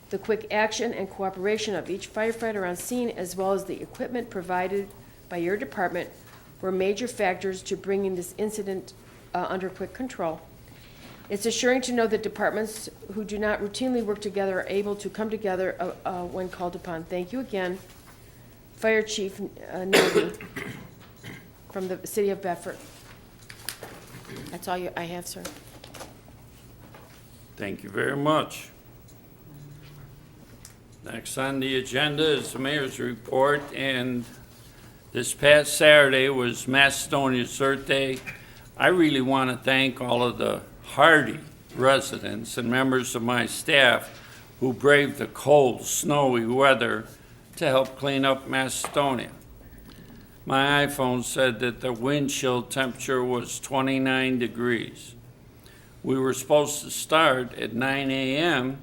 The quick action and cooperation of each firefighter on scene, as well as the equipment provided by your department, were major factors to bringing this incident under quick control. It's assuring to know that departments who do not routinely work together are able to come together when called upon. Thank you again, Fire Chief Navy from the City of Bedford. That's all I have, sir. Thank you very much. Next on the agenda is the mayor's report, and this past Saturday was Macedonia's Earth Day. I really want to thank all of the hardy residents and members of my staff who braved the cold, snowy weather to help clean up Macedonia. My iPhone said that the wind chill temperature was 29 degrees. We were supposed to start at 9 a.m.,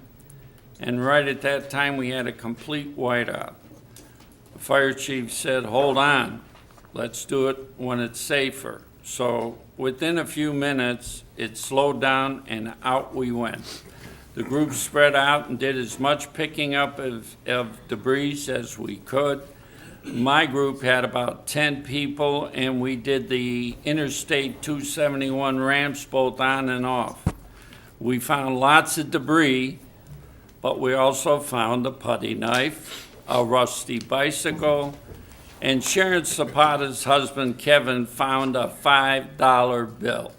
and right at that time we had a complete whiteout. The fire chief said, hold on, let's do it when it's safer. So within a few minutes, it slowed down and out we went. The group spread out and did as much picking up of debris as we could. My group had about 10 people, and we did the Interstate 271 ramps both on and off. We found lots of debris, but we also found a putty knife, a rusty bicycle, and Sharon Zapata's husband, Kevin, found a $5 bill.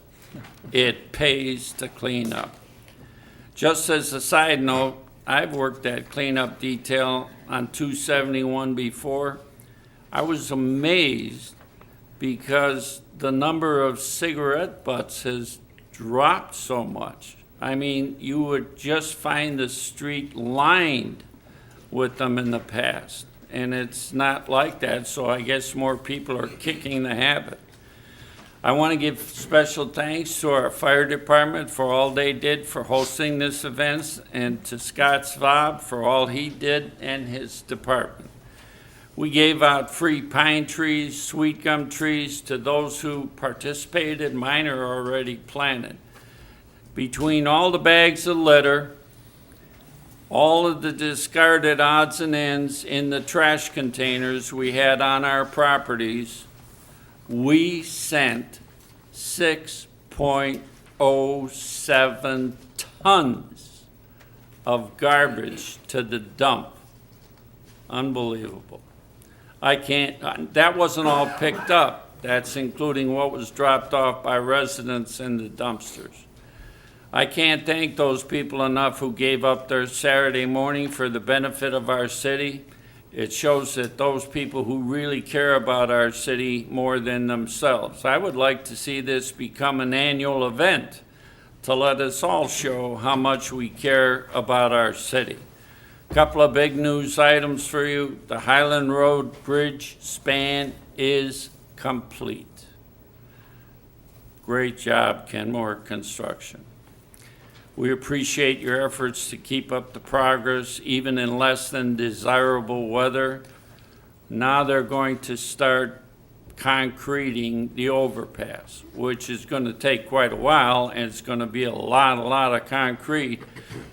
It pays to clean up. Just as a side note, I've worked that cleanup detail on 271 before. I was amazed because the number of cigarette butts has dropped so much. I mean, you would just find the street lined with them in the past, and it's not like that, so I guess more people are kicking the habit. I want to give special thanks to our fire department for all they did for hosting this event, and to Scott Svab for all he did and his department. We gave out free pine trees, sweet gum trees to those who participated. Mine are already planted. Between all the bags of litter, all of the discarded odds and ends in the trash containers we had on our properties, we sent 6.07 tons of garbage to the dump. Unbelievable. That wasn't all picked up. That's including what was dropped off by residents in the dumpsters. I can't thank those people enough who gave up their Saturday morning for the benefit of our city. It shows that those people who really care about our city more than themselves. I would like to see this become an annual event to let us all show how much we care about our city. A couple of big news items for you. The Highland Road Bridge span is complete. Great job, Kenmore Construction. We appreciate your efforts to keep up the progress, even in less than desirable weather. Now they're going to start concreting the overpass, which is going to take quite a while, and it's going to be a lot of concrete.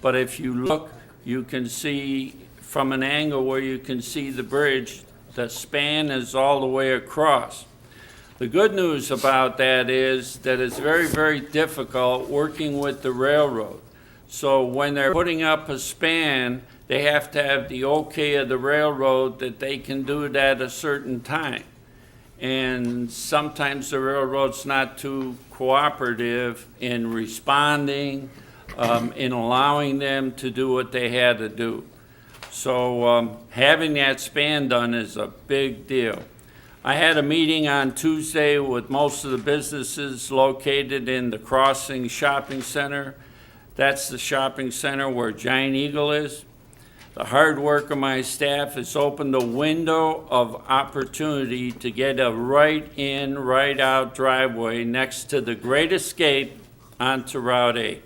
But if you look, you can see from an angle where you can see the bridge, the span is all the way across. The good news about that is that it's very, very difficult working with the railroad. So when they're putting up a span, they have to have the okay of the railroad that they can do it at a certain time. And sometimes the railroad's not too cooperative in responding, in allowing them to do what they had to do. So having that span done is a big deal. I had a meeting on Tuesday with most of the businesses located in the Crossing Shopping Center. That's the shopping center where Giant Eagle is. The hard work of my staff has opened a window of opportunity to get a right-in, right-out driveway next to the Great Escape onto Route 8.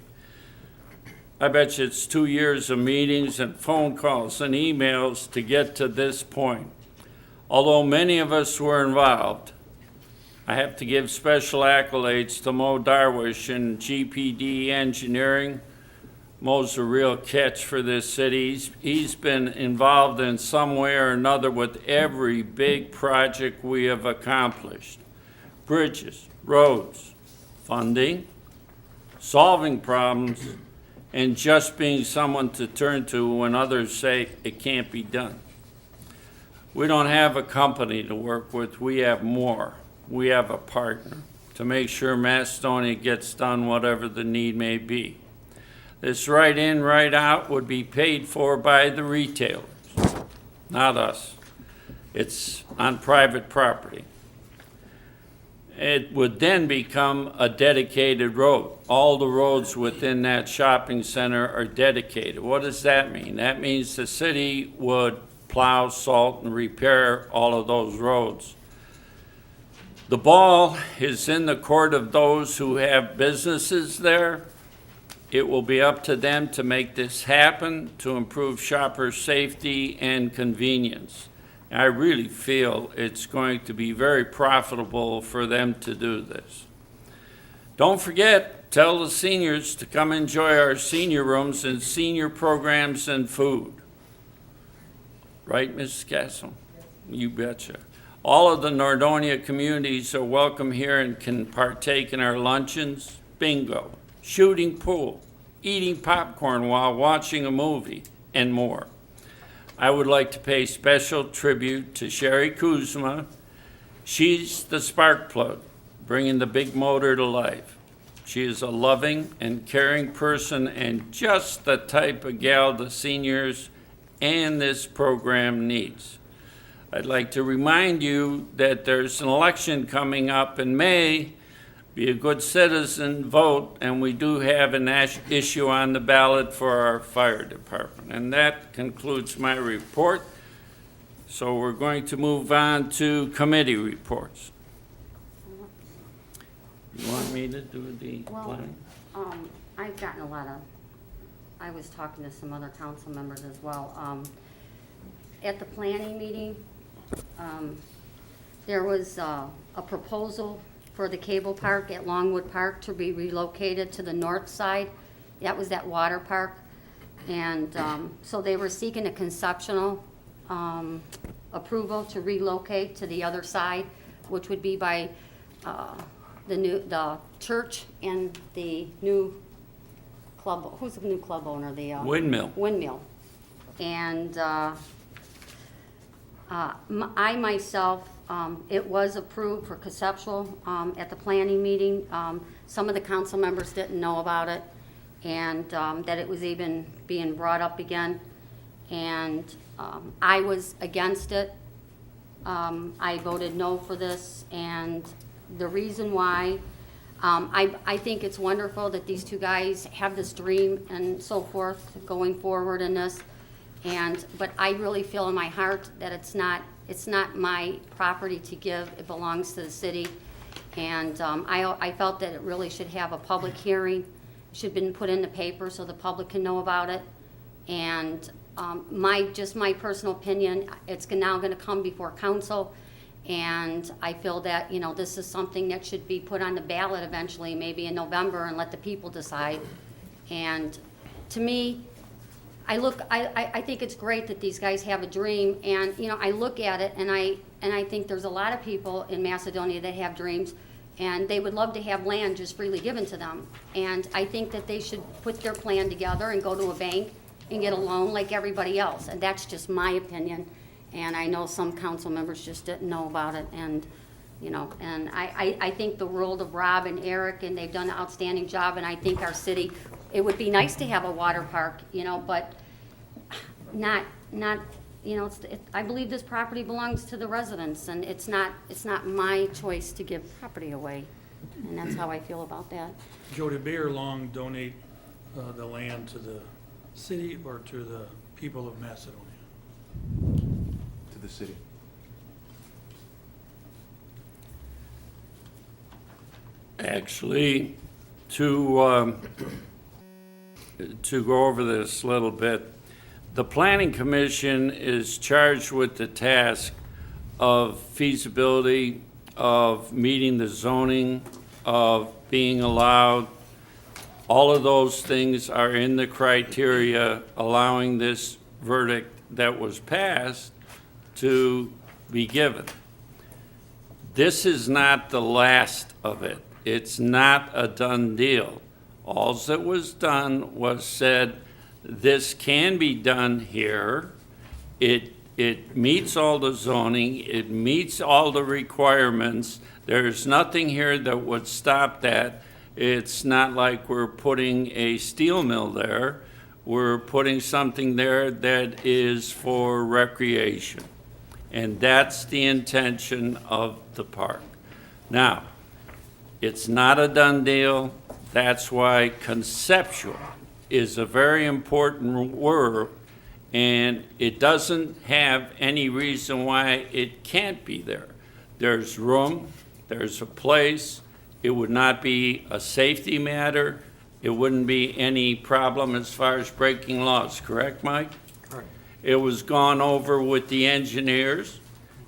I bet you it's 2 years of meetings and phone calls and emails to get to this point. Although many of us were involved, I have to give special accolades to Mo Darwish and GPD Engineering. Mo's a real catch for this city. He's been involved in some way or another with every big project we have accomplished. Bridges, roads, funding, solving problems, and just being someone to turn to when others say it can't be done. We don't have a company to work with, we have more. We have a partner to make sure Macedonia gets done whatever the need may be. This right in, right out would be paid for by the retailers, not us. It's on private property. It would then become a dedicated road. All the roads within that shopping center are dedicated. What does that mean? That means the city would plow, salt, and repair all of those roads. The ball is in the court of those who have businesses there. It will be up to them to make this happen, to improve shopper safety and convenience. I really feel it's going to be very profitable for them to do this. Don't forget, tell the seniors to come enjoy our senior rooms and senior programs and food. Right, Mrs. Castle? You betcha. All of the Nordonia communities are welcome here and can partake in our luncheons, bingo, shooting pool, eating popcorn while watching a movie, and more. I would like to pay special tribute to Sherry Kuzma. She's the spark plug, bringing the big motor to life. She is a loving and caring person and just the type of gal the seniors and this program needs. I'd like to remind you that there's an election coming up in May. Be a good citizen, vote, and we do have an issue on the ballot for our fire department. And that concludes my report. So we're going to move on to committee reports. You want me to do the plan? I've gotten a lot of, I was talking to some other council members as well. At the planning meeting, there was a proposal for the cable park at Longwood Park to be relocated to the north side. That was that water park. And so they were seeking a conceptual approval to relocate to the other side, which would be by the church and the new club. Who's the new club owner? The Windmill. Windmill. And I myself, it was approved for conceptual at the planning meeting. Some of the council members didn't know about it, and that it was even being brought up again. And I was against it. I voted no for this, and the reason why, I think it's wonderful that these two guys have this dream and so forth going forward in this. But I really feel in my heart that it's not my property to give, it belongs to the city. And I felt that it really should have a public hearing, should have been put in the paper so the public can know about it. And just my personal opinion, it's now gonna come before council. And I feel that, this is something that should be put on the ballot eventually, maybe in November, and let the people decide. And to me, I think it's great that these guys have a dream, and, I look at it, and I think there's a lot of people in Macedonia that have dreams, and they would love to have land just freely given to them. And I think that they should put their plan together and go to a bank and get a loan like everybody else. And that's just my opinion. And I know some council members just didn't know about it. And, you know, and I think the world of Rob and Eric, and they've done an outstanding job. And I think our city, it would be nice to have a water park, you know, but not, you know, I believe this property belongs to the residents, and it's not my choice to give property away. And that's how I feel about that. Joe, did Bayer Long donate the land to the city or to the people of Macedonia? To the city. Actually, to go over this a little bit, the Planning Commission is charged with the task of feasibility, of meeting the zoning, of being allowed. All of those things are in the criteria allowing this verdict that was passed to be given. This is not the last of it. It's not a done deal. All that was done was said, this can be done here. It meets all the zoning, it meets all the requirements. There's nothing here that would stop that. It's not like we're putting a steel mill there. We're putting something there that is for recreation. And that's the intention of the park. Now, it's not a done deal. That's why conceptual is a very important word, and it doesn't have any reason why it can't be there. There's room, there's a place. It would not be a safety matter. It wouldn't be any problem as far as breaking laws, correct, Mike? Correct. It was gone over with the engineers.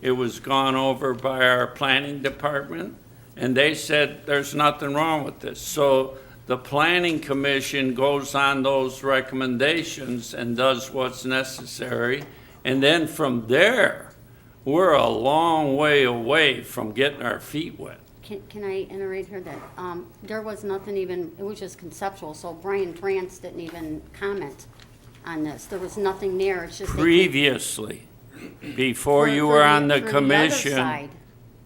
It was gone over by our planning department, and they said there's nothing wrong with this. So the Planning Commission goes on those recommendations and does what's necessary. And then from there, we're a long way away from getting our feet wet. Can I iterate here that there was nothing even, it was just conceptual, so Brian France didn't even comment on this. There was nothing there, it's just. Previously, before you were on the commission,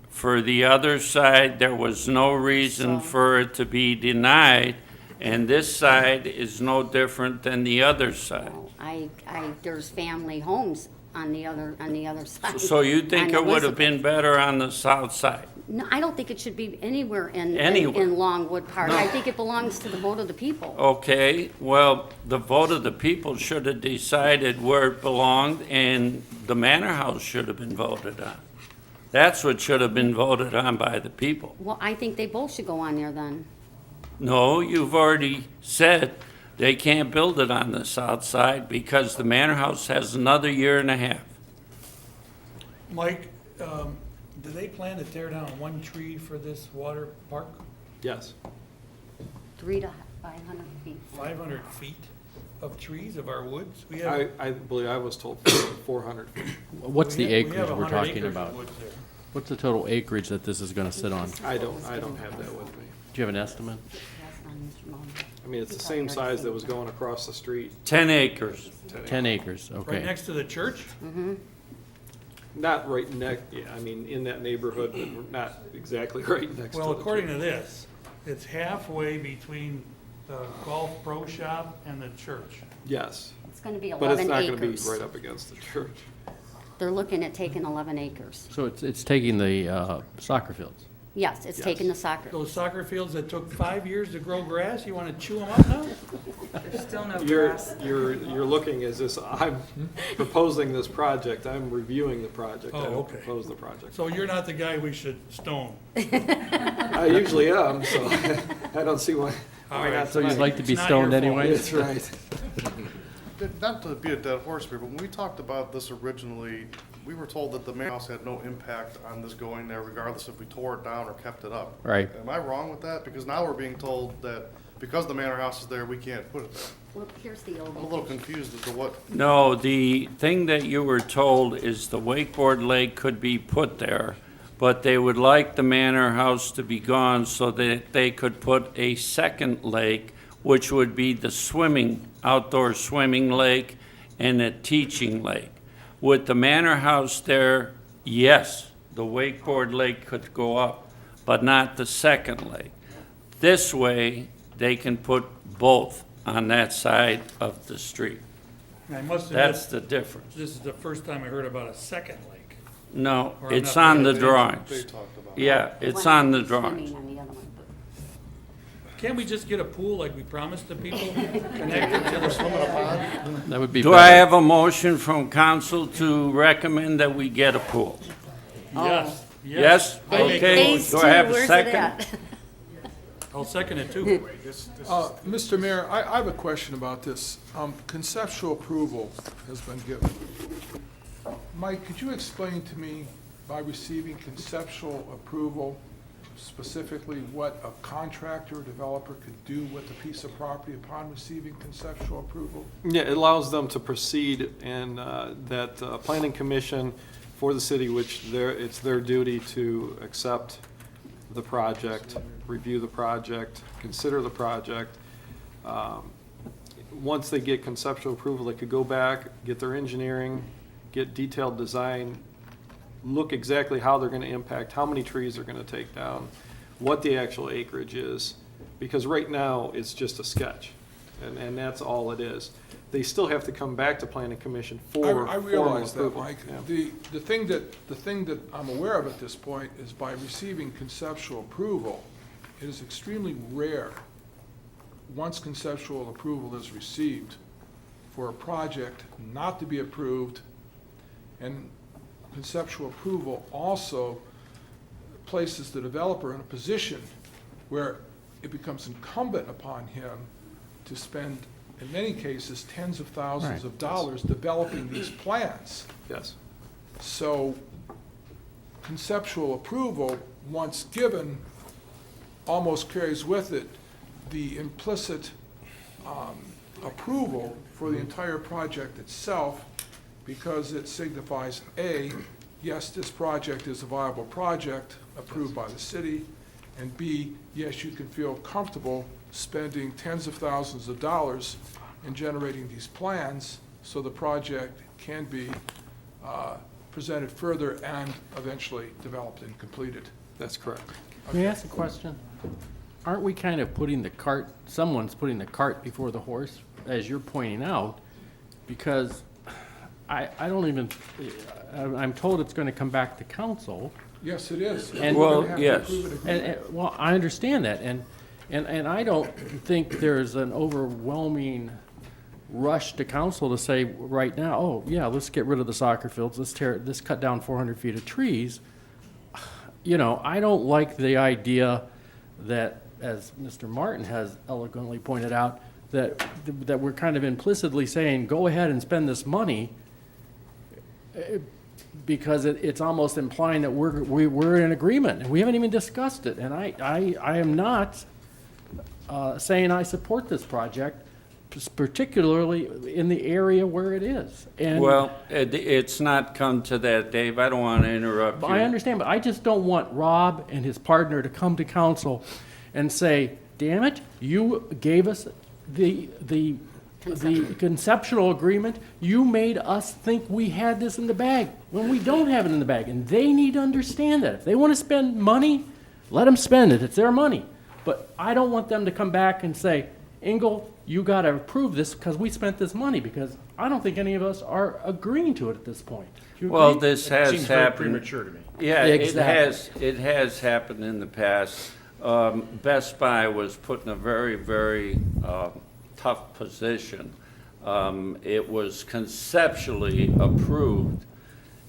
for the other side, there was no reason for it to be denied, and this side is no different than the other side. There's family homes on the other side. So you think on it would have Elizabeth. been better on the south side? No, I don't think it should be anywhere in Anywhere. Longwood Park. I think it belongs to the vote of the people. Okay, well, the vote of the people should have decided where it belonged, and the manor house should have been voted on. That's what should have been voted on by the people. Well, I think they both should go on there then. No, you've already said they can't build it on the south side because the manor house has another year and a half. Mike, do they plan to tear down one tree for this water park? Yes. 300 to 500 feet. 500 feet of trees, of our woods? We have, I believe I was told 400 feet. What's the we have acreage we're 100 talking acres of about? woods there. What's the total acreage that this is gonna sit on? I don't have that with me. Do you have an estimate? Pass on, Mr. Mullins. I mean, it's the He same probably already size that was going across the street. 10 acres. 10 acres, Right okay. next to the church? Not right yeah, I mean, in that neighborhood, but not exactly right next to it. Well, according to this, it's halfway between the golf pro shop and the church. Yes, It's gonna be but 11 it's not gonna be acres. right up against the church. They're looking at taking 11 acres. So it's taking the soccer fields? Yes, it's taking the soccer. Those soccer fields that took 5 years to grow grass, you want to chew them up now? There's still no You're, grass. you're looking as this, I'm proposing this project, I'm reviewing the project, I Oh, don't okay. propose the project. So you're not the guy we should stone? I usually am, so I don't see why All right, not So you'd tonight. like to be It's not stoned your fault. anyway? That's right. Not to be a dead horse here, but when we talked about this originally, we were told that the manor house had no impact on this going there regardless if we tore it down or kept it up. Right. Am I wrong with that? Because now we're being told that because the manor house is there, we can't put it there. Well, here's the old. I'm a little confused as to what, No, the thing that you were told is the wakeboard lake could be put there, but they would like the manor house to be gone so that they could put a second lake which would be the outdoor swimming lake and a teaching lake. With the manor house there, yes, the wakeboard lake could go up, but not the second lake. This way, they can put both on that side of the street. I must That's admit, the difference. this is the first time I heard about a second lake. No, Or I'm it's not on paying the attention. drawings. They talked about. Yeah, it's One on the is swimming drawings. on the other one. Can't we just get a pool like we promised the people connected to the swimming pond? That would be Do I have a motion from council to recommend that we get a pool? Yes. Yes? I make a Okay, Phase do two, I have a where's it second? at? I'll second it too. Mr. Mayor, I have a question about this. Conceptual approval has been given. Mike, could you explain to me, by receiving conceptual approval, specifically what a contractor or developer could do with a piece of property upon receiving conceptual approval? Yeah, it allows them to proceed, and that planning commission for the city, which it's their duty to accept the project, review the project, consider the project. Once they get conceptual approval, they could go back, get their engineering, get detailed design, look exactly how they're gonna impact, how many trees they're gonna take down, what the actual acreage is, because right now, it's just a sketch, and that's all it is. They still have to come back to planning commission for I formal realize that, approval. Mike. Yeah. The thing that I'm aware of at this point is by receiving conceptual approval, it is extremely rare, once conceptual approval is received, for a project not to be approved. And conceptual approval also places the developer in a position where it becomes incumbent upon him to spend, in many cases, tens of thousands of dollars developing these plans. Yes. So conceptual approval, once given, almost carries with it the implicit approval for the entire project itself, because it signifies, A, yes, this project is a viable project approved by the city, and B, yes, you can feel comfortable spending tens of thousands of dollars in generating these plans so the project can be presented further and eventually developed and completed. That's correct. May I ask a question? Aren't we kind of putting the cart, someone's putting the cart before the horse, as you're pointing out? Because I don't even, I'm told it's going to come back to council. Yes, it is. And- We're Well, gonna have to yes. approve it And, well, I understand that, and I don't think there's an overwhelming rush to council to say right now, oh, yeah, let's get rid of the soccer fields, let's cut down 400 feet of trees. You know, I don't like the idea that, as Mr. Martin has eloquently pointed out, that we're kind of implicitly saying, go ahead and spend this money, because it's almost implying that we're in agreement, and we haven't even discussed it. And I am not saying I support this project, particularly in the area where it is. And Well, it's not come to that, Dave. I don't want to interrupt you. I understand, but I just don't want Rob and his partner to come to council and say, damn it, you gave us the conceptual agreement, you made us think we had this in the bag, when we don't have it in the bag. And they need to understand that. If they want to spend money, let them spend it, it's their money. But I don't want them to come back and say, Engel, you got to approve this because we spent this money, because I don't think any of us are agreeing to it at this point. Do you Well, agree? this has Seems very happened. premature to me. Yeah, Exactly. it has happened in the past. Best Buy was put in a very, very tough position. It was conceptually approved,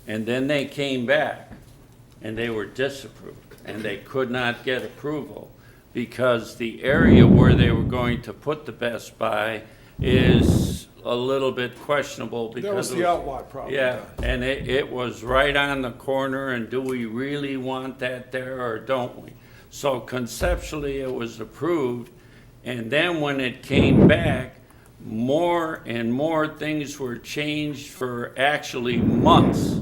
and then they came back, and they were disapproved, and they could not get approval, because the area where they were going to put the Best Buy is a little bit questionable because That was the outlot problem. yeah, and it was right on the corner, and do we really want that there or don't we? So conceptually, it was approved, and then when it came back, more and more things were changed for actually months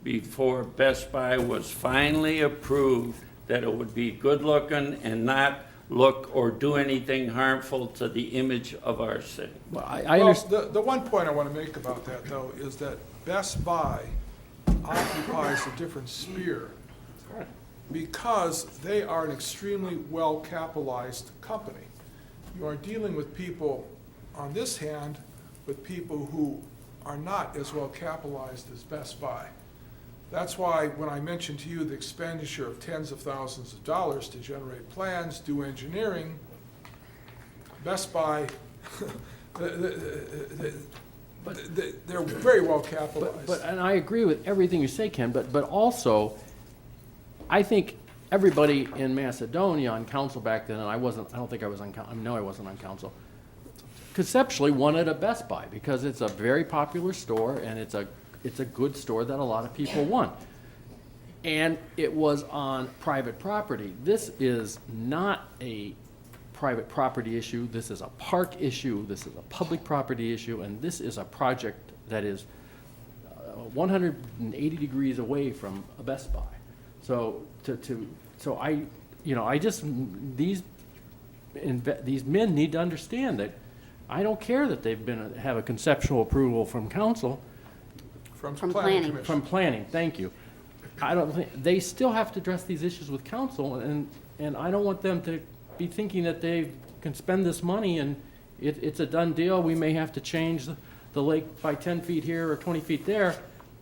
before Best Buy was finally approved that it would be good looking and not look or do anything harmful to the image of our city. Well, I Well, understand. the one point I want to make about that, though, is that Best Buy occupies a different sphere because they are an extremely well-capitalized company. You are dealing with people, on this hand, with people who are not as well-capitalized as Best Buy. That's why when I mentioned to you the expenditure of tens of thousands of dollars to generate plans, do engineering, Best Buy, they're very well capitalized. And I agree with everything you say, Ken, but also, I think everybody in Macedonia on council back then, and I don't think I was on council, I know I wasn't on council, conceptually wanted a Best Buy because it's a very popular store and it's a good store that a lot of people want. And it was on private property. This is not a private property issue. This is a park issue. This is a public property issue. And this is a project that is 180 degrees away from a Best Buy. So these men need to understand that I don't care that they've have a conceptual approval from council. From From planning planning. commission. From planning, thank you. I don't think, they still have to address these issues with council, and I don't want them to be thinking that they can spend this money and it's a done deal, we may have to change the lake by 10 feet here or 20 feet there.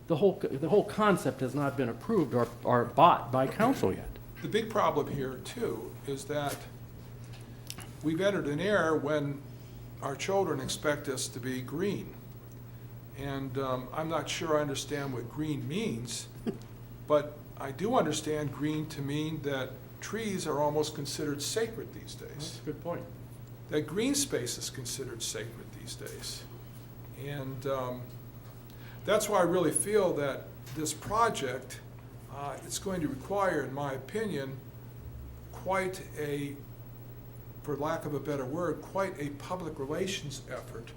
The whole concept has not been approved or bought by council yet. The big problem here, too, is that we've entered an era when our children expect us to be green. And I'm not sure I understand what green means, but I do understand green to mean that trees are almost considered sacred these days. That's a good point. That green space is considered sacred these days. And that's why I really feel that this project, it's going to require, in my opinion, quite a, for lack of a better word, quite a public relations effort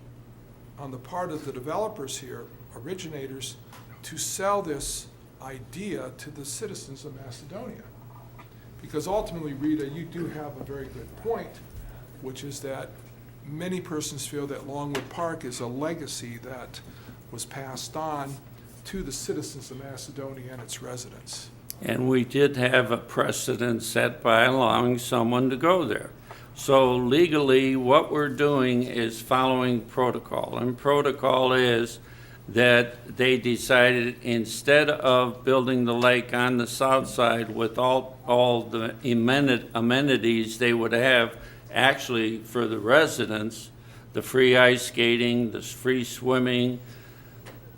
on the part of the developers here, originators, to sell this idea to the citizens of Macedonia. Because ultimately, Rita, you do have a very good point, which is that many persons feel that Longwood Park is a legacy that was passed on to the citizens of Macedonia and its residents. And we did have a precedent set by allowing someone to go there. So legally, what we're doing is following protocol. And protocol is that they decided instead of building the lake on the south side with all the amenities they would have actually for the residents, the free ice skating, the free swimming,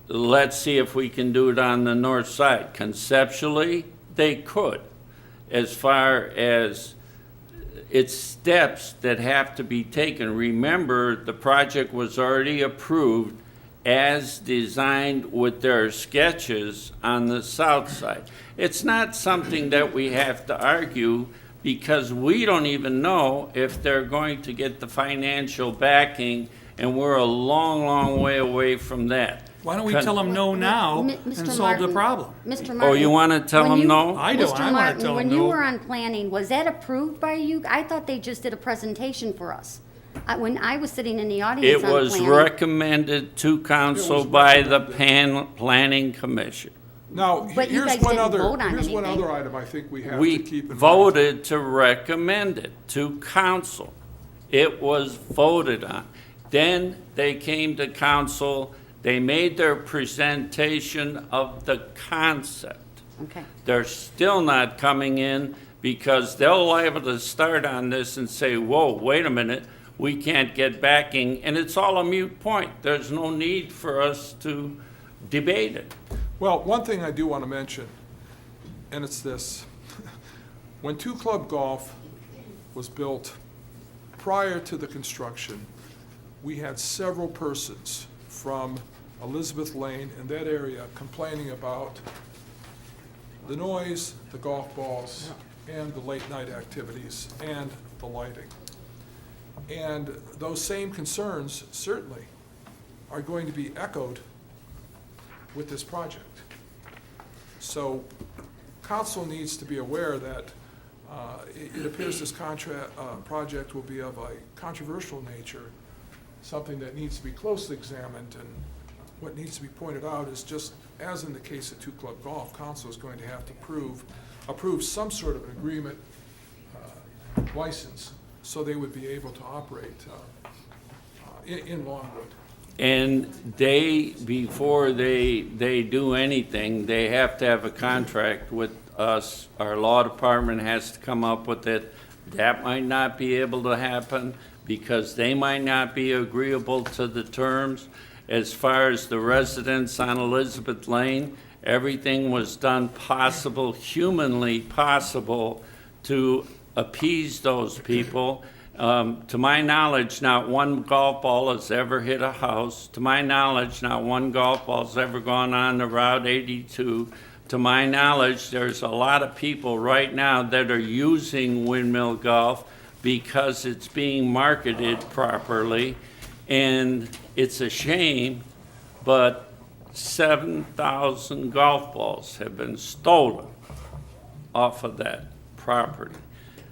let's see if we can do it on the north side. Conceptually, they could. As far as it's steps that have to be taken. Remember, the project was already approved as designed with their sketches on the south side. It's not something that we have to argue because we don't even know if they're going to get the financial backing, and we're a long, long way away from that. Why don't we tell them no now Mr. and solve the Martin. problem? Mr. Martin. Oh, you want to tell when them you- no? I do, Mr. I wanna Martin, tell when them you no. were on planning, was that approved by you? I thought they just did a presentation for us. When I was sitting in the audience It on was planning. recommended to council by the planning commission. Now, But you here's guys one didn't other, vote on here's one anything. other item I think we have to We keep in mind. voted to recommend it to council. It was voted on. Then they came to council, they made their presentation of the concept. Okay. They're still not coming in because they'll liable to start on this and say, whoa, wait a minute, we can't get backing, and it's all a moot point. There's no need for us to debate it. Well, one thing I do want to mention, and it's this. When Two Club Golf was built, prior to the construction, we had several persons from Elizabeth Lane and that area complaining about the noise, the golf balls, and the late-night activities, and the lighting. And those same concerns certainly are going to be echoed with this project. So council needs to be aware that It appears this project will be of a controversial nature, something that needs to be closely examined, and what needs to be pointed out is, just as in the case of Two Club Golf, council is going to have to approve some sort of an agreement license, so they would be able to operate in Longwood. And before they do anything, they have to have a contract with us. Our law department has to come up with it. That might not be able to happen because they might not be agreeable to the terms. As far as the residents on Elizabeth Lane, everything was done humanly possible, to appease those people. To my knowledge, not one golf ball has ever hit a house. To my knowledge, not one golf ball has ever gone on the Route 82. To my knowledge, there's a lot of people right now that are using windmill golf because it's being marketed properly. And it's a shame, but 7,000 golf balls have been stolen off of that property.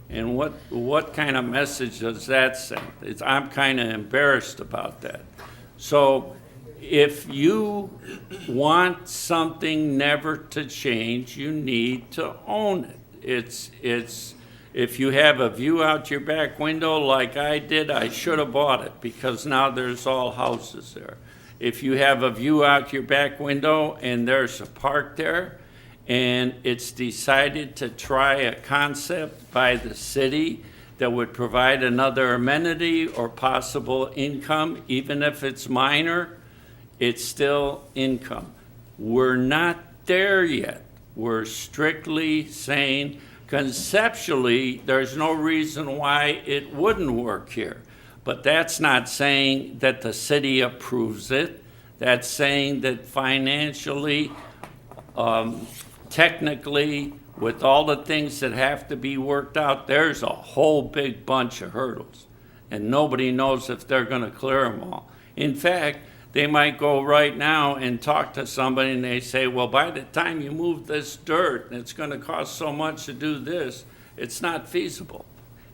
And what kind of message does that send? I'm kind of embarrassed about that. So if you want something never to change, you need to own it. If you have a view out your back window like I did, I should have bought it because now there's all houses there. If you have a view out your back window and there's a park there, and it's decided to try a concept by the city that would provide another amenity or possible income, even if it's minor, it's still income. We're not there yet. We're strictly saying conceptually there's no reason why it wouldn't work here. But that's not saying that the city approves it. That's saying that financially, technically, with all the things that have to be worked out, there's a whole big bunch of hurdles. And nobody knows if they're going to clear them all. In fact, they might go right now and talk to somebody and they say, well, by the time you move this dirt, and it's going to cost so much to do this, it's not feasible.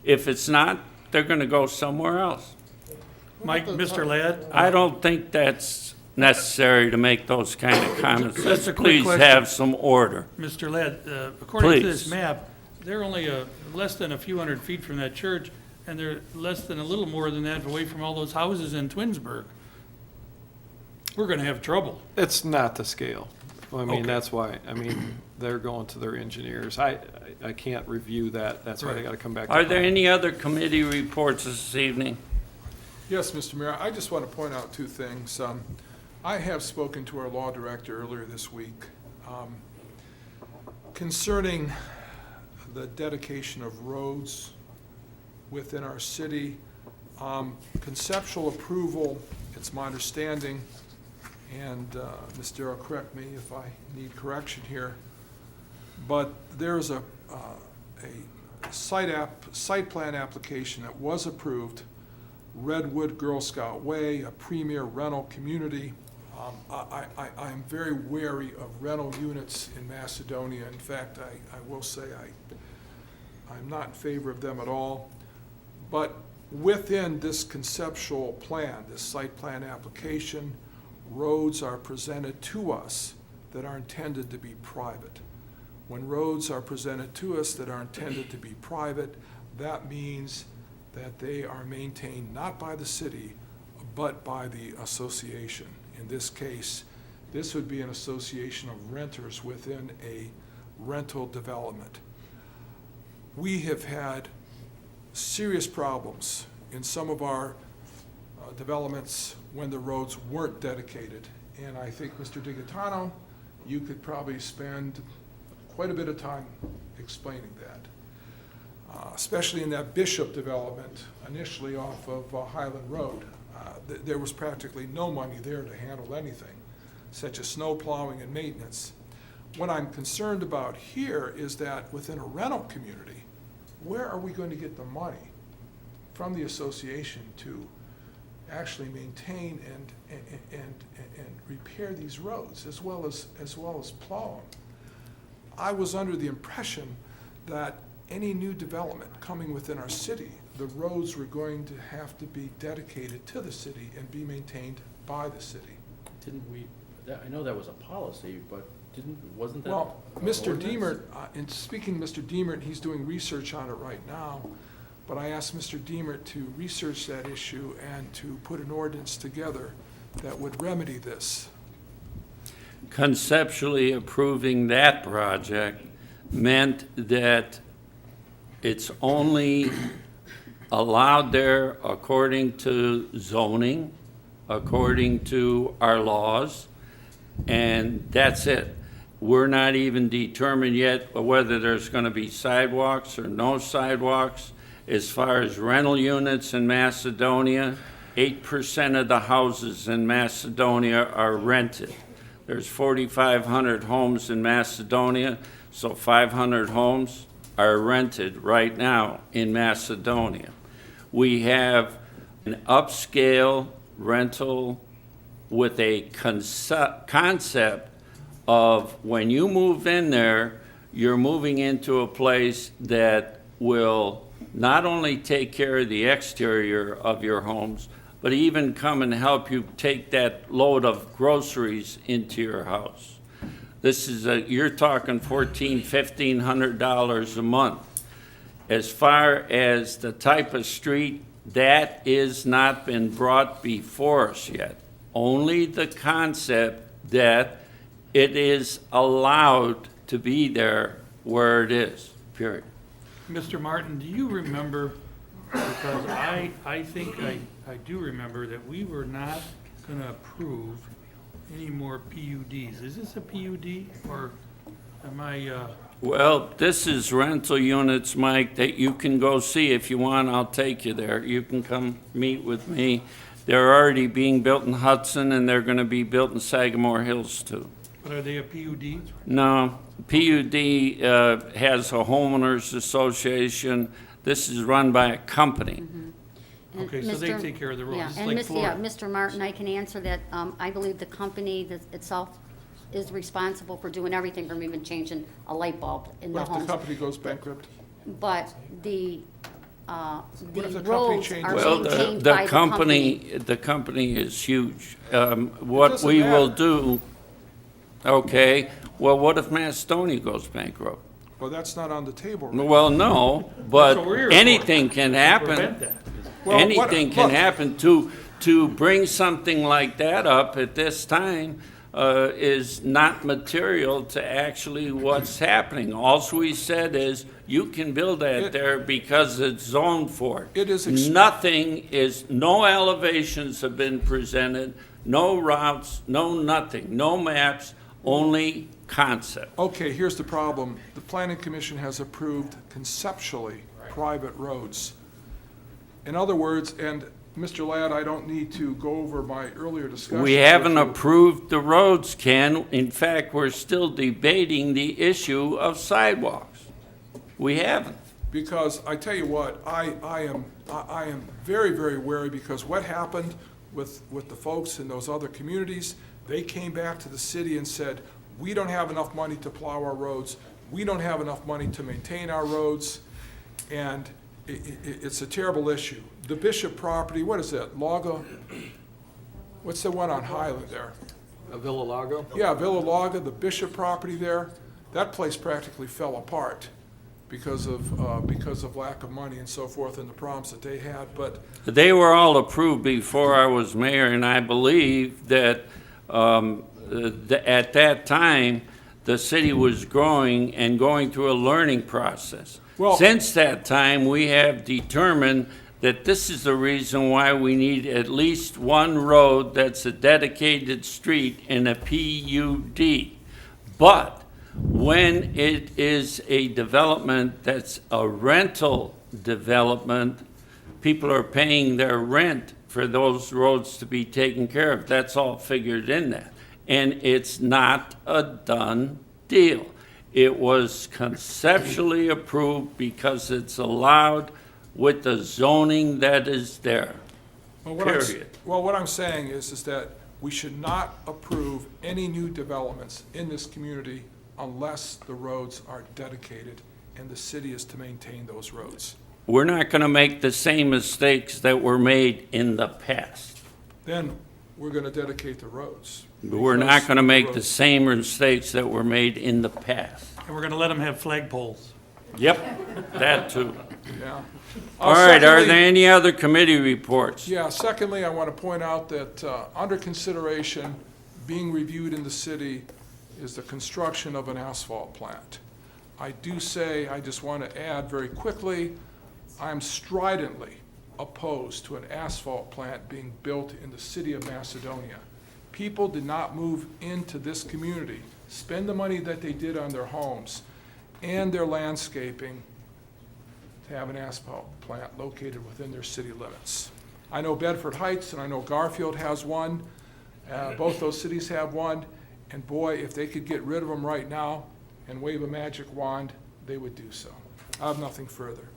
If it's not, they're going to go somewhere else. Mr. Ladd? I don't think that's necessary to make those kind of comments. That's a quick Please question. have some order. Mr. Ladd, according to this Please. map, they're only less than a few hundred feet from that church, and they're less than a little more than that away from all those houses in Twinsburg. We're gonna have trouble. It's not the scale. I mean, Okay. that's why, they're going to their engineers. I can't review that. That's why they gotta come back. to Are there planning. any other committee reports this evening? Yes, Mr. Mayor, I just want to point out two things. I have spoken to our law director earlier this week concerning the dedication of roads within our city. Conceptual approval, it's my understanding, and Ms. Darrow, correct me if I need correction here, but there's a site plan application that was approved, Redwood Girl Scout Way, a premier rental community. I'm very wary of rental units in Macedonia. In fact, I will say I'm not in favor of them at all. But within this conceptual plan, this site plan application, roads are presented to us that are intended to be private. When roads are presented to us that are intended to be private, that means that they are maintained not by the city, but by the association. In this case, this would be an association of renters within a rental development. We have had serious problems in some of our developments when the roads weren't dedicated. And I think, Mr. DiGaetano, you could probably spend quite a bit of time explaining that. Especially in that Bishop development, initially off of Highland Road. There was practically no money there to handle anything, such as snow plowing and maintenance. What I'm concerned about here is that within a rental community, where are we going to get the money from the association to actually maintain and repair these roads as well as plow them? I was under the impression that any new development coming within our city, the roads were going to have to be dedicated to the city and be maintained by the city. Didn't we, I know that was a policy, but wasn't that? Well, an Mr. ordinance? Deemert, in speaking to Mr. Deemert, he's doing research on it right now, but I asked Mr. Deemert to research that issue and to put an ordinance together that would remedy this. Conceptually approving that project meant that it's only allowed there according to zoning, according to our laws, and that's it. We're not even determined yet whether there's going to be sidewalks or no sidewalks. As far as rental units in Macedonia, 8% of the houses in Macedonia are rented. There's 4,500 homes in Macedonia, so 500 homes are rented right now in Macedonia. We have an upscale rental with a concept of when you move in there, you're moving into a place that will not only take care of the exterior of your homes, but even come and help you take that load of groceries into your house. This is you're talking $1,400, $1,500 a month. As far as the type of street, that is not been brought before us yet. Only the concept that it is allowed to be there where it is, period. Mr. Martin, do you remember, because I think I do remember that we were not gonna approve any more PUDs. Is this a PUD, or am I, Well, this is rental units, Mike, that you can go see if you want. I'll take you there. You can come meet with me. They're already being built in Hudson, and they're going to be built in Sagamore Hills, too. but are they a PUD? No, PUD has a homeowners association. This is run by a company. And Okay, so they Mr. take care of the roads, Yeah, it's and like Miss- yeah, Florida. Mr. Martin, I can answer that. I believe the company that itself is responsible for doing everything from even changing a light bulb in the What if the homes. company goes bankrupt? But the if the company roads changes- are Well, maintained by the company. the company is huge. What doesn't we will matter. do, okay, well, what if Macedonia goes bankrupt? Well, that's not on the table. right? Well, no, but That's what we're here for. anything can happen. Prevent that. Well, what- Anything can look. happen. To bring something like that up at this time is not material to actually what's happening. All we said is, you can build that there because it's zoned for it. It is no elevations have been presented, no routes, no nothing, no maps, only concept. Okay, here's the problem. The planning commission has approved conceptually private roads. In other words, and Mr. Ladd, I don't need to go over my earlier discussion. We haven't approved the roads, Ken. In fact, we're still debating the issue of sidewalks. We haven't. Because I tell you what, I am very, very wary, because what happened with the folks in those other communities, they came back to the city and said, we don't have enough money to plow our roads, we don't have enough money to maintain our roads, and it's a terrible issue. The Bishop property, what is that, Laga? What's the one on Highland there? Villa Lago? Yeah, Villa Laga, the Bishop property there, that place practically fell apart because of lack of money and so forth and the problems that they had, but They were all approved before I was mayor, and I believe that at that time, the city was growing and going through a learning process. Well- Since that time, we have determined that this is the reason why we need at least one road that's a dedicated street in a PUD. But when it is a development that's a rental development, people are paying their rent for those roads to be taken care of. That's all figured in that. And it's not a done deal. It was conceptually approved because it's allowed with the zoning that is there. Well, Period. what I'm saying is that we should not approve any new developments in this community unless the roads are dedicated and the city is to maintain those roads. We're not gonna make the same mistakes that were made in the past. Then we're gonna dedicate the roads. We're not Because gonna make the roads- same mistakes that were made in the past. And we're gonna let them have flagpoles. Yep, that too. Yeah. All right, are Secondly- there any other committee reports? Yeah, secondly, I want to point out that under consideration, being reviewed in the city, is the construction of an asphalt plant. I do say, I just want to add very quickly, I'm stridently opposed to an asphalt plant being built in the city of Macedonia. People did not move into this community, spend the money that they did on their homes and their landscaping to have an asphalt plant located within their city limits. I know Bedford Heights and I know Garfield has one. Both those cities have one. And boy, if they could get rid of them right now and wave a magic wand, they would do so. I have nothing further.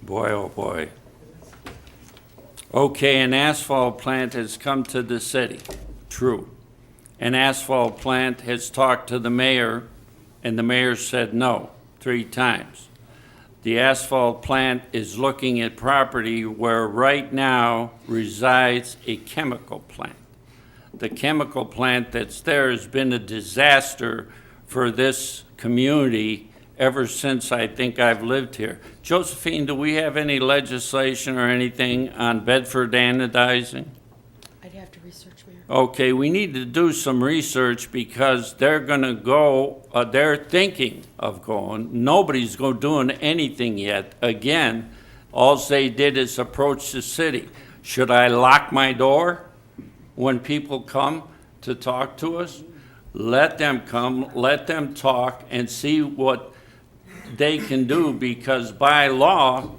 Boy, oh boy. Okay, an asphalt plant has come to the city. True. An asphalt plant has talked to the mayor, and the mayor said no 3 times. The asphalt plant is looking at property where right now resides a chemical plant. The chemical plant that's there has been a disaster for this community ever since I think I've lived here. Josephine, do we have any legislation or anything on Bedford anodizing? I'd have to research, Mayor. Okay, we need to do some research because they're gonna go, they're thinking of going. Nobody's doing anything yet. Again, all they did is approach the city. Should I lock my door when people come to talk to us? Let them come, let them talk and see what they can do, because by law,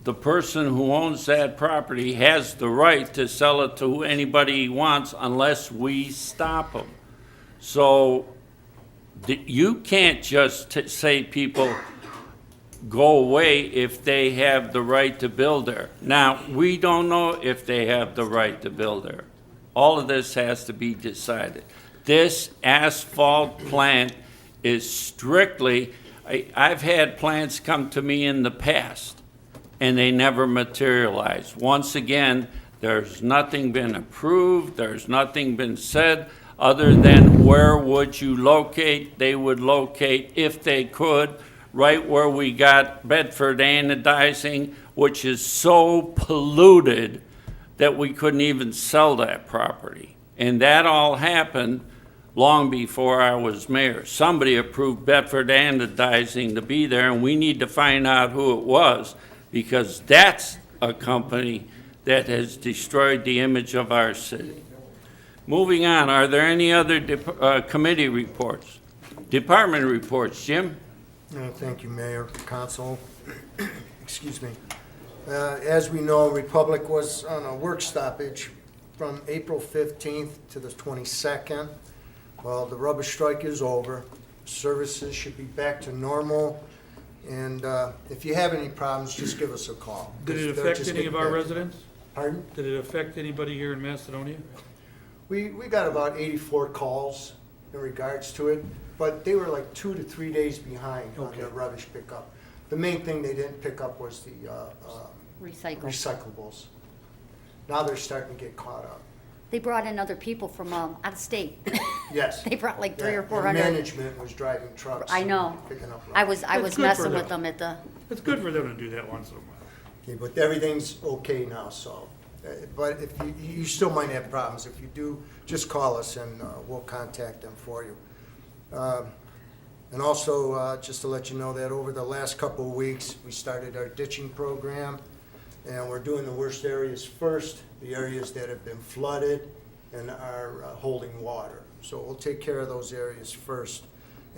the person who owns that property has the right to sell it to anybody he wants unless we stop him. So you can't just say people go away if they have the right to build there. Now, we don't know if they have the right to build there. All of this has to be decided. This asphalt plant is strictly, I've had plants come to me in the past and they never materialized. Once again, there's nothing been approved, there's nothing been said other than where would you locate? They would locate, if they could, right where we got Bedford anodizing, which is so polluted that we couldn't even sell that property. And that all happened long before I was mayor. Somebody approved Bedford anodizing to be there, and we need to find out who it was, because that's a company that has destroyed the image of our city. Moving on, are there any other committee reports? Department reports, Jim? Thank you, Mayor, Council. Excuse me. As we know, Republic was on a work stoppage from April 15th to the 22nd. Well, the rubber strike is over. Services should be back to normal. And if you have any problems, just give us a call. Did it They're affect just any getting of our back. residents? Pardon? Did it affect anybody here in Macedonia? We got about 84 calls in regards to it, but they were like 2 to 3 days behind on Okay. their rubbish pickup. The main thing they didn't pick up was the recyclables. Now they're starting to get caught up. They brought in other people from out of state. Yes. They brought like 300 or Yeah, 400. and management was driving trucks. I know. Picking up I rubbish. was good messing for with them. them at the, It's good for them to do that once in a while. Okay, but everything's okay now, so. But if you still might have problems. If you do, just call us and we'll contact them for you. And also, just to let you know that over the last couple of weeks, we started our ditching program, and we're doing the worst areas first, the areas that have been flooded and are holding water. So we'll take care of those areas first.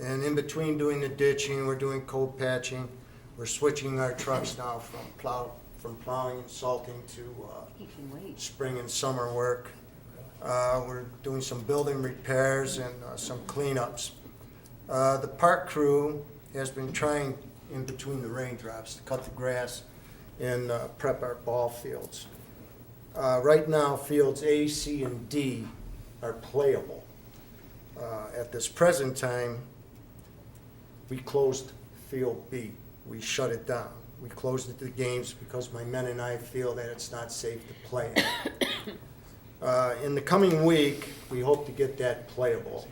And in between doing the ditching, we're doing cold patching. We're switching our trucks now from plowing and salting to spring and summer work. We're doing some building repairs and some cleanups. The park crew has been trying in between the raindrops to cut the grass and prep our ball fields. Right now, fields A, C, and D are playable. At this present time, we closed Field B. We shut it down. We closed it to the games because my men and I feel that it's not safe to play in. In the coming week, we hope to get that playable.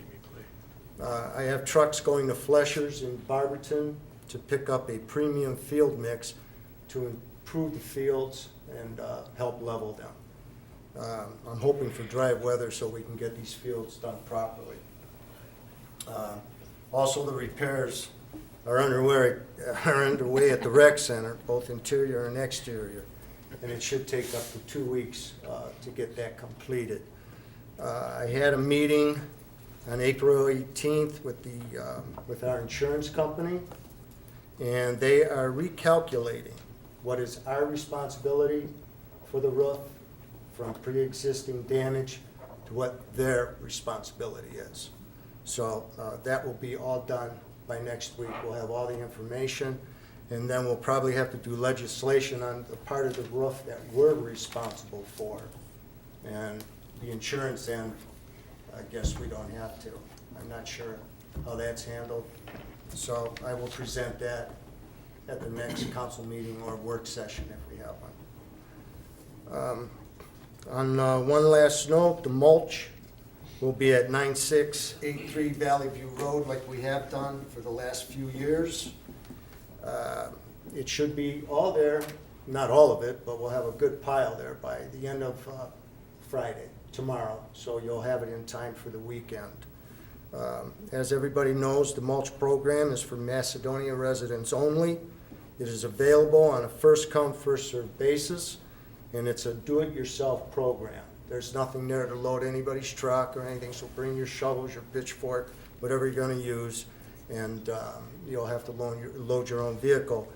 I have trucks going to Flesher's in Barberton to pick up a premium field mix to improve the fields and help level them. I'm hoping for dry weather so we can get these fields done properly. Also, the repairs are underway at the rec center, both interior and exterior, and it should take up to 2 weeks to get that completed. I had a meeting on April 18th with our insurance company, and they are recalculating what is our responsibility for the roof from pre-existing damage to what their responsibility is. So that will be all done by next week. We'll have all the information, and then we'll probably have to do legislation on the part of the roof that we're responsible for. And the insurance end, I guess we don't have to. I'm not sure how that's handled. So I will present that at the next council meeting or work session if we have one. On one last note, the mulch will be at 9683 Valley View Road like we have done for the last few years. It should be all there, not all of it, but we'll have a good pile there by the end of Friday, tomorrow, so you'll have it in time for the weekend. As everybody knows, the mulch program is for Macedonia residents only. It is available on a first-come, first-served basis, and it's a do-it-yourself program. There's nothing there to load anybody's truck or anything, so bring your shovels, your pitchfork, whatever you're going to use, and you'll have to load your own vehicle.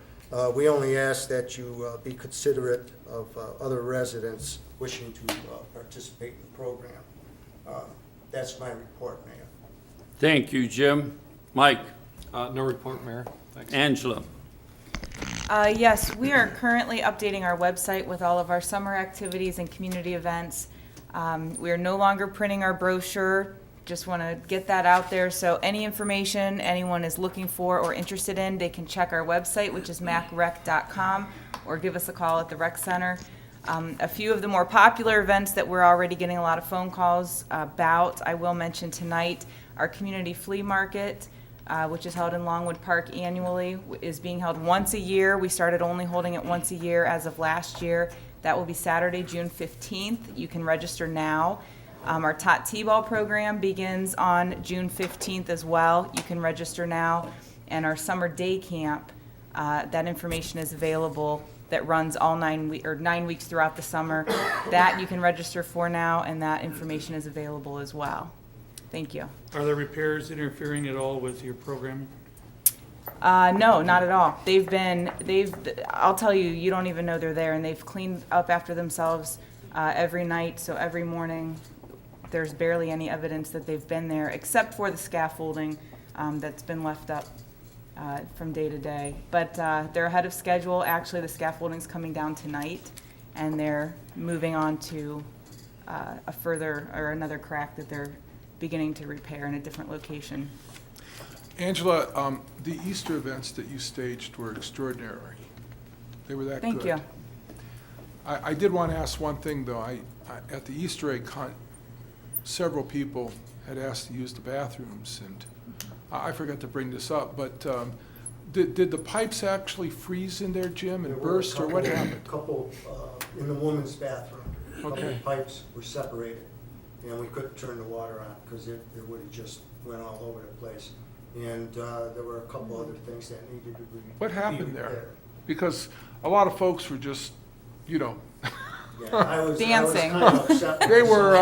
We only ask that you be considerate of other residents wishing to participate in the program. That's my report, Mayor. Thank you, Jim. Mike? No report, Mayor. Thanks. Angela? Yes, we are currently updating our website with all of our summer activities and community events. We are no longer printing our brochure. Just want to get that out there. So any information anyone is looking for or interested in, they can check our website, which is macrec.com, or give us a call at the rec center. A few of the more popular events that we're already getting a lot of phone calls about, I will mention tonight, our community flea market, which is held in Longwood Park annually, is being held once a year. We started only holding it once a year as of last year. That will be Saturday, June 15th. You can register now. Our Tot T-ball program begins on June 15th as well. You can register now. And our summer day camp, that information is available, that runs all 9 weeks throughout the summer. That you can register for now, and that information is available as well. Thank you. Are the repairs interfering at all with your programming? No, not at all. I'll tell you, you don't even know they're there, and they've cleaned up after themselves every night, so every morning there's barely any evidence that they've been there, except for the scaffolding that's been left up from day to day. But they're ahead of schedule. Actually, the scaffolding's coming down tonight, and they're moving on to another crack that they're beginning to repair in a different location. Angela, the Easter events that you staged were extraordinary. They were that good. Thank you. I did want to ask one thing, though. At the Easter egg hunt, several people had asked to use the bathrooms, and I forgot to bring this up, but did the pipes actually freeze in there, Jim, and burst, or what happened? A couple in the woman's bathroom. A couple Okay. of pipes were separated, and we couldn't turn the water on because it would have just went all over the place. And there were a couple other things that needed to be What happened repaired. there? Because a lot of folks were just, Yeah, I was Dancing. kind of upset. they were,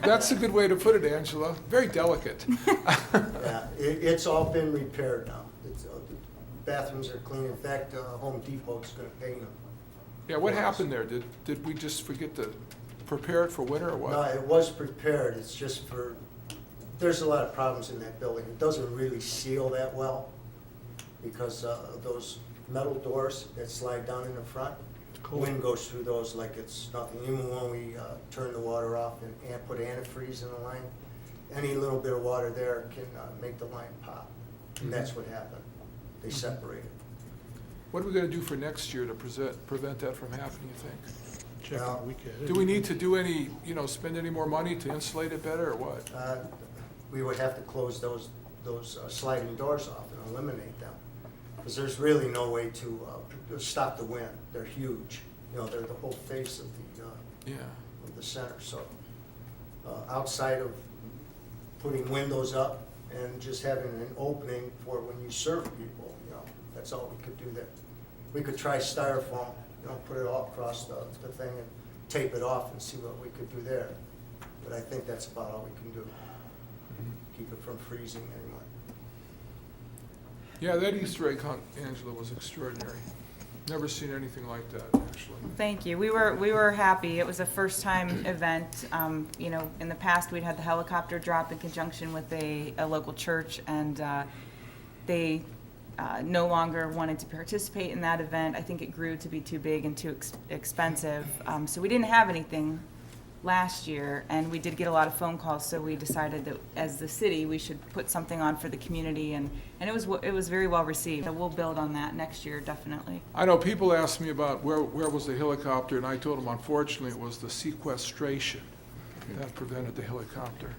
that's a good way to put it, Angela. Very delicate. Yeah, it's all been repaired now. The bathrooms are clean. In fact, Home Depot's going to paint them. Yeah, what happened there? Did we just forget to prepare it for winter, or what? No, it was prepared. It's just there's a lot of problems in that building. It doesn't really seal that well because of those metal doors that slide down in the front. Cool. Wind goes through those like it's nothing. Even when we turn the water off and put antifreeze in the line, any little bit of water there can make the line pop. And that's what happened. They separated. What are we gonna do for next year to prevent that from happening, you think? Check Well, a week ahead. Do we need to do any, spend any more money to insulate it better, or what? We would have to close those sliding doors off and eliminate them. Because there's really no way to stop the wind. They're huge. They're the whole face of the center. So outside of putting windows up and just having an opening for when you serve people, that's all we could do there. We could try styrofoam, put it all across the thing and tape it off and see what we could do there. But I think that's about all we can do. Keep it from freezing anyway. Yeah, that Easter egg hunt, Angela, was extraordinary. Never seen anything like that, actually. Thank you. We were happy. It was a first-time event. In the past, we'd had the helicopter drop in conjunction with a local church, and they no longer wanted to participate in that event. I think it grew to be too big and too expensive. So we didn't have anything last year, and we did get a lot of phone calls, so we decided that as the city, we should put something on for the community, and it was very well received. So we'll build on that next year, definitely. I know people asked me about where was the helicopter, and I told them, unfortunately, it was the sequestration that prevented the helicopter.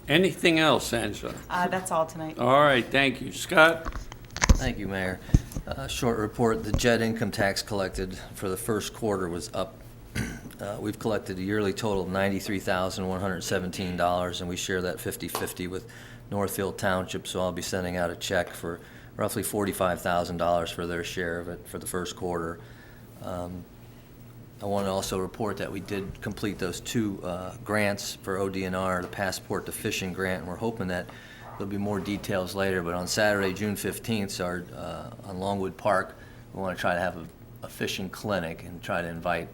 Anything else, Angela? That's all tonight. All right, thank you. Scott? Thank you, Mayor. Short report, the JET income tax collected for the first quarter was up. We've collected a yearly total of $93,117, and we share that 50-50 with Northfield Township, so I'll be sending out a check for roughly $45,000 for their share of it for the first quarter. I want to also report that we did complete those two grants for ODNR, the Passport to Fishing grant, and we're hoping that there'll be more details later, but on Saturday, June 15th, on Longwood Park, we want to try to have a fishing clinic and try to invite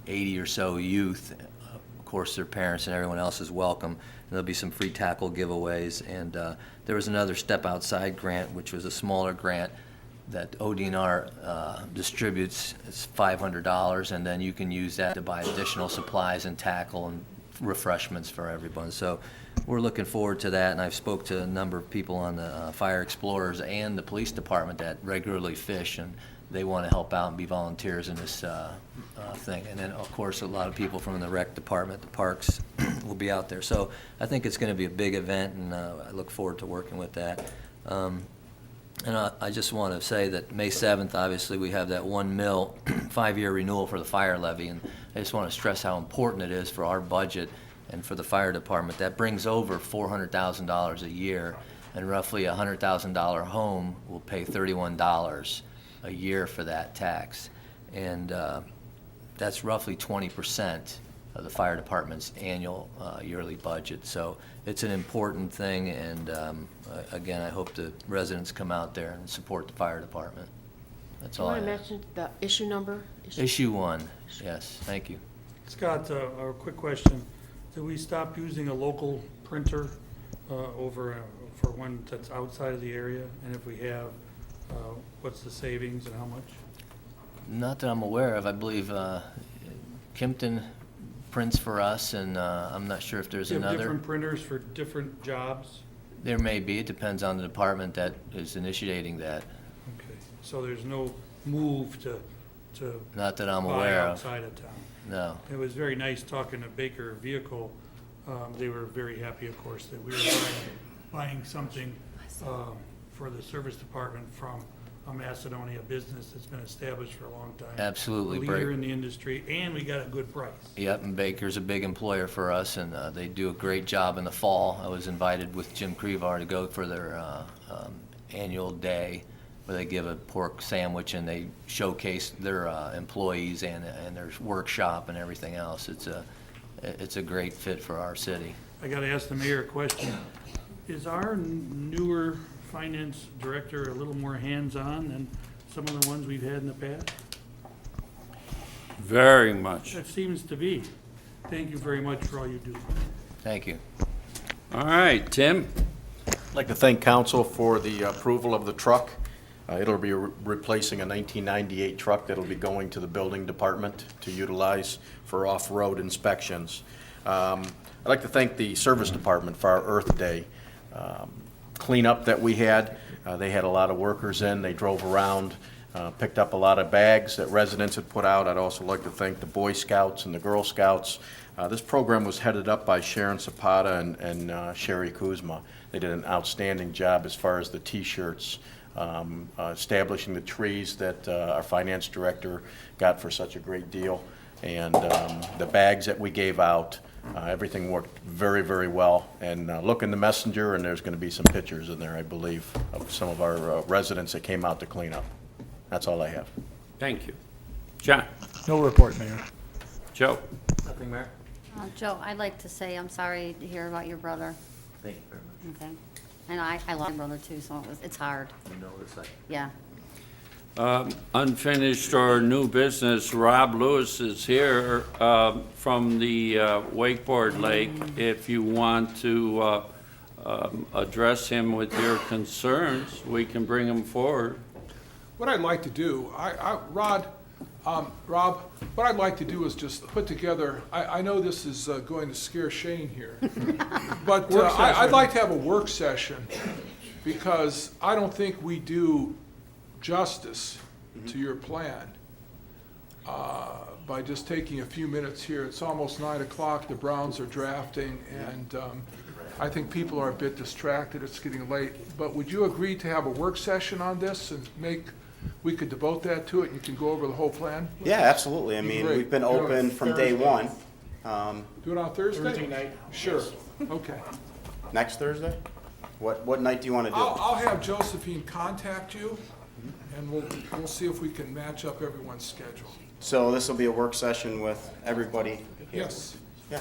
80 or so youth. Of course, their parents and everyone else is welcome. And there'll be some free tackle giveaways. And there was another Step Outside grant, which was a smaller grant that ODNR distributes. It's $500, and then you can use that to buy additional supplies and tackle and refreshments for everyone. So we're looking forward to that, and I've spoke to a number of people on the Fire Explorers and the police department that regularly fish, and they want to help out and be volunteers in this thing. And then, of course, a lot of people from the rec department, the parks, will be out there. So I think it's going to be a big event, and I look forward to working with that. And I just want to say that May 7th, obviously, we have that 1 mil 5-year renewal for the fire levy, and I just want to stress how important it is for our budget and for the fire department. That brings over $400,000 a year, and roughly a $100,000 home will pay $31 a year for that tax. And that's roughly 20% of the fire department's annual yearly budget. So it's an important thing, and again, I hope the residents come out there and support the fire department. That's all I Want to have. mention the issue number? Issue 1, yes, thank you. Scott, a quick question. Do we stop using a local printer for one that's outside of the area? And if we have, what's the savings and how much? Not that I'm aware of. I believe Kimpton prints for us, and I'm not sure if there's Do you have another. different printers for different jobs? There may be. It depends on the department that is initiating that. Okay, so there's no move to Not that I'm buy aware of. outside of town? No. It was very nice talking to Baker Vehicle. They were very happy, of course, that we were buying something for the service department from a Macedonia business that's been established for a long time. Absolutely, A leader Brady. in the industry, and we got a good price. Yep, and Baker's a big employer for us, and they do a great job in the fall. I was invited with Jim Crevar to go for their annual day where they give a pork sandwich and they showcase their employees and their workshop and everything else. It's a great fit for our city. I gotta ask the mayor a question. Is our newer finance director a little more hands-on than some of the ones we've had in the past? Very much. That seems to be. Thank you very much for all you do. Thank you. All right, Tim? I'd like to thank council for the approval of the truck. It'll be replacing a 1998 truck that'll be going to the building department to utilize for off-road inspections. I'd like to thank the service department for our Earth Day. cleanup that we had. They had a lot of workers in, they drove around, picked up a lot of bags that residents had put out. I'd also like to thank the Boy Scouts and the Girl Scouts. This program was headed up by Sharon Zapata and Sherry Kuzma. They did an outstanding job as far as the T-shirts, establishing the trees that our finance director got for such a great deal, and the bags that we gave out. Everything worked very, very well. And look in the messenger, and there's going to be some pictures in there, I believe, of some of our residents that came out to clean up. That's all I have. Thank you. John? No report, Mayor. Joe? Nothing, Mayor? Joe, I'd like to say I'm sorry to hear about your brother. Thank you very much. Okay. And I love my brother too, so it's hard. You know what it's like. Yeah. Unfinished or new business, Rob Lewis is here from the Wakeboard Lake. If you want to address him with your concerns, we can bring him forward. What I'd like to do, Rob, what I'd like to do is just put together, I know this is going to scare Shane here, but I'd like to have a work session, because I don't think we do justice to your plan by just taking a few minutes here. It's almost 9 o'clock, the Browns are drafting, and I think people are a bit distracted, it's getting late. But would you agree to have a work session on this and we could devote that to it, and you can go over the whole plan? Yeah, absolutely. I mean, we've been open from day one. Do it on Thursday? Thursday night? Sure, okay. Next Thursday? What night do you want to do it? I'll have Josephine contact you, and we'll see if we can match up everyone's schedule. So this will be a work session with everybody here? Yes. Yeah,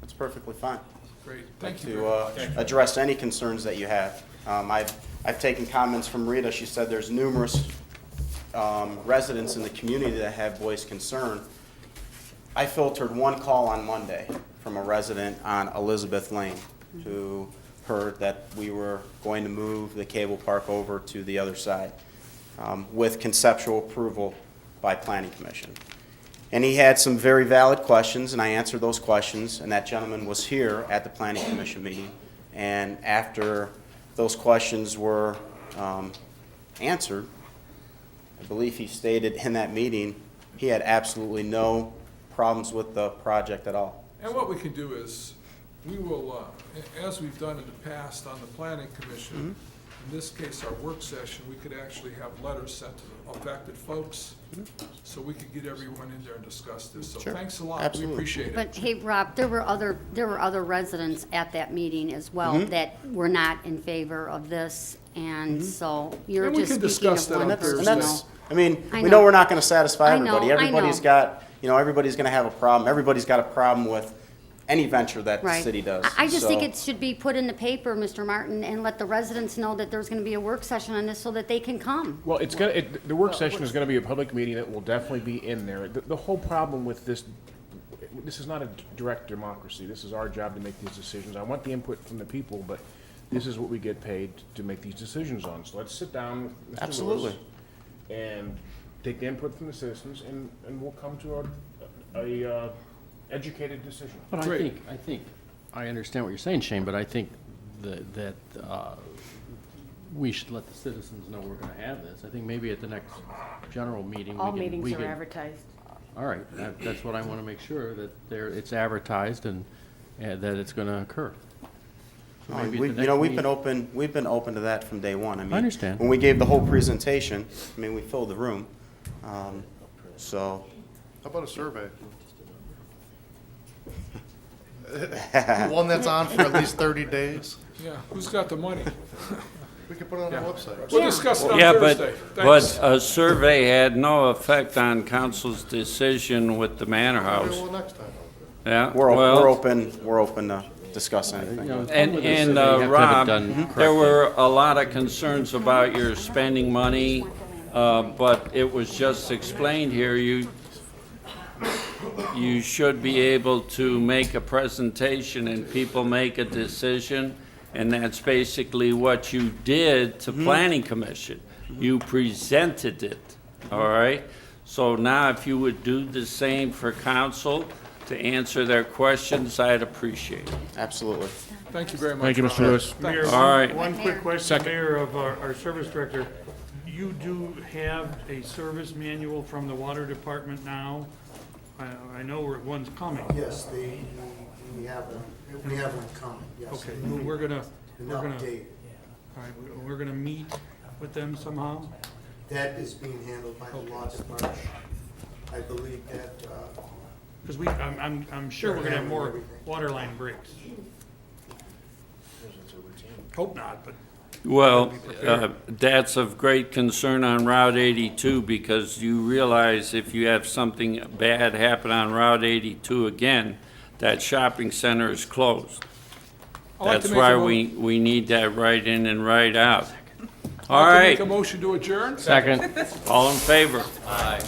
that's perfectly fine. Great, thank you. To address any concerns that you have. I've taken comments from Rita. She said there's numerous residents in the community that have voiced concern. I filtered one call on Monday from a resident on Elizabeth Lane who heard that we were going to move the cable park over to the other side with conceptual approval by Planning Commission. And he had some very valid questions, and I answered those questions, and that gentleman was here at the Planning Commission meeting. And after those questions were answered, I believe he stated in that meeting he had absolutely no problems with the project at all. And what we can do is, we will, as we've done in the past on the Planning Commission, in this case, our work session, we could actually have letters sent to the affected folks, so we could get everyone in there and discuss this. So Sure. thanks a lot, Absolutely. we appreciate it. But hey, Rob, there were other residents at that meeting as well that were not in favor of this, and so you're And we just can speaking discuss of that one on person. Thursday. I mean, I we know. know we're not going to satisfy I know, everybody. I Everybody's know. got, everybody's going to have a problem. Everybody's got a problem with any venture that the Right. city does. I just think So- it should be put in the paper, Mr. Martin, and let the residents know that there's gonna be a work session on this so that they can come. Well, the work session is gonna be a public meeting, it will definitely be in there. The whole problem with this is not a direct democracy, this is our job to make these decisions. I want the input from the people, but this is what we get paid to make these decisions on. So let's sit down with Mr. Absolutely. Lewis and take the input from the citizens, and we'll come to a educated decision. But Great. I think, I understand what you're saying, Shane, but I think that we should let the citizens know we're gonna have this. I think maybe at the next general meeting, All we meetings can. are advertised. All right, that's what I wanna make sure, that it's advertised and that it's gonna occur. So Oh, maybe at we- the You know, next we've been open to that from day one. I mean, understand. When we gave the whole presentation, I mean, we filled the room. So, How about a survey? One that's on for at least 30 days. Yeah, who's got the money? We could put it on our website. We'll discuss it on Yeah, Thursday. but Thanks. a survey had no effect on council's decision with the Manor House. Well, next time. Yeah, we're well, we're open to discuss anything. You know, and with this, they have to have it Rob, done there correctly. were a lot of concerns about your spending money, but it was just explained here, you should be able to make a presentation and people make a decision, and that's basically what you did to Planning Commission. You presented it, all right? So now if you would do the same for council to answer their questions, I'd appreciate it. Absolutely. Thank you very much. Thank you, Mr. Lewis. Mayor, All right. one quick question, Second. Mayor, of our service director. You do have a service manual from the water department now? I know one's coming. Yes, we have one coming, yes. Okay, A new- we're gonna, an we're gonna, update. all right, we're gonna meet with them somehow? That is being handled by the law department. I believe that, Because I'm sure we're gonna have more water line breaks. Hope not, but Well, that's of great concern on Route 82 because you realize if you have something bad happen on Route 82 again, that shopping center is closed. I'd like to That's make a why mo- we need that right in and right out. All I'd like to right, make a motion to adjourn? Second. all in favor? Aye.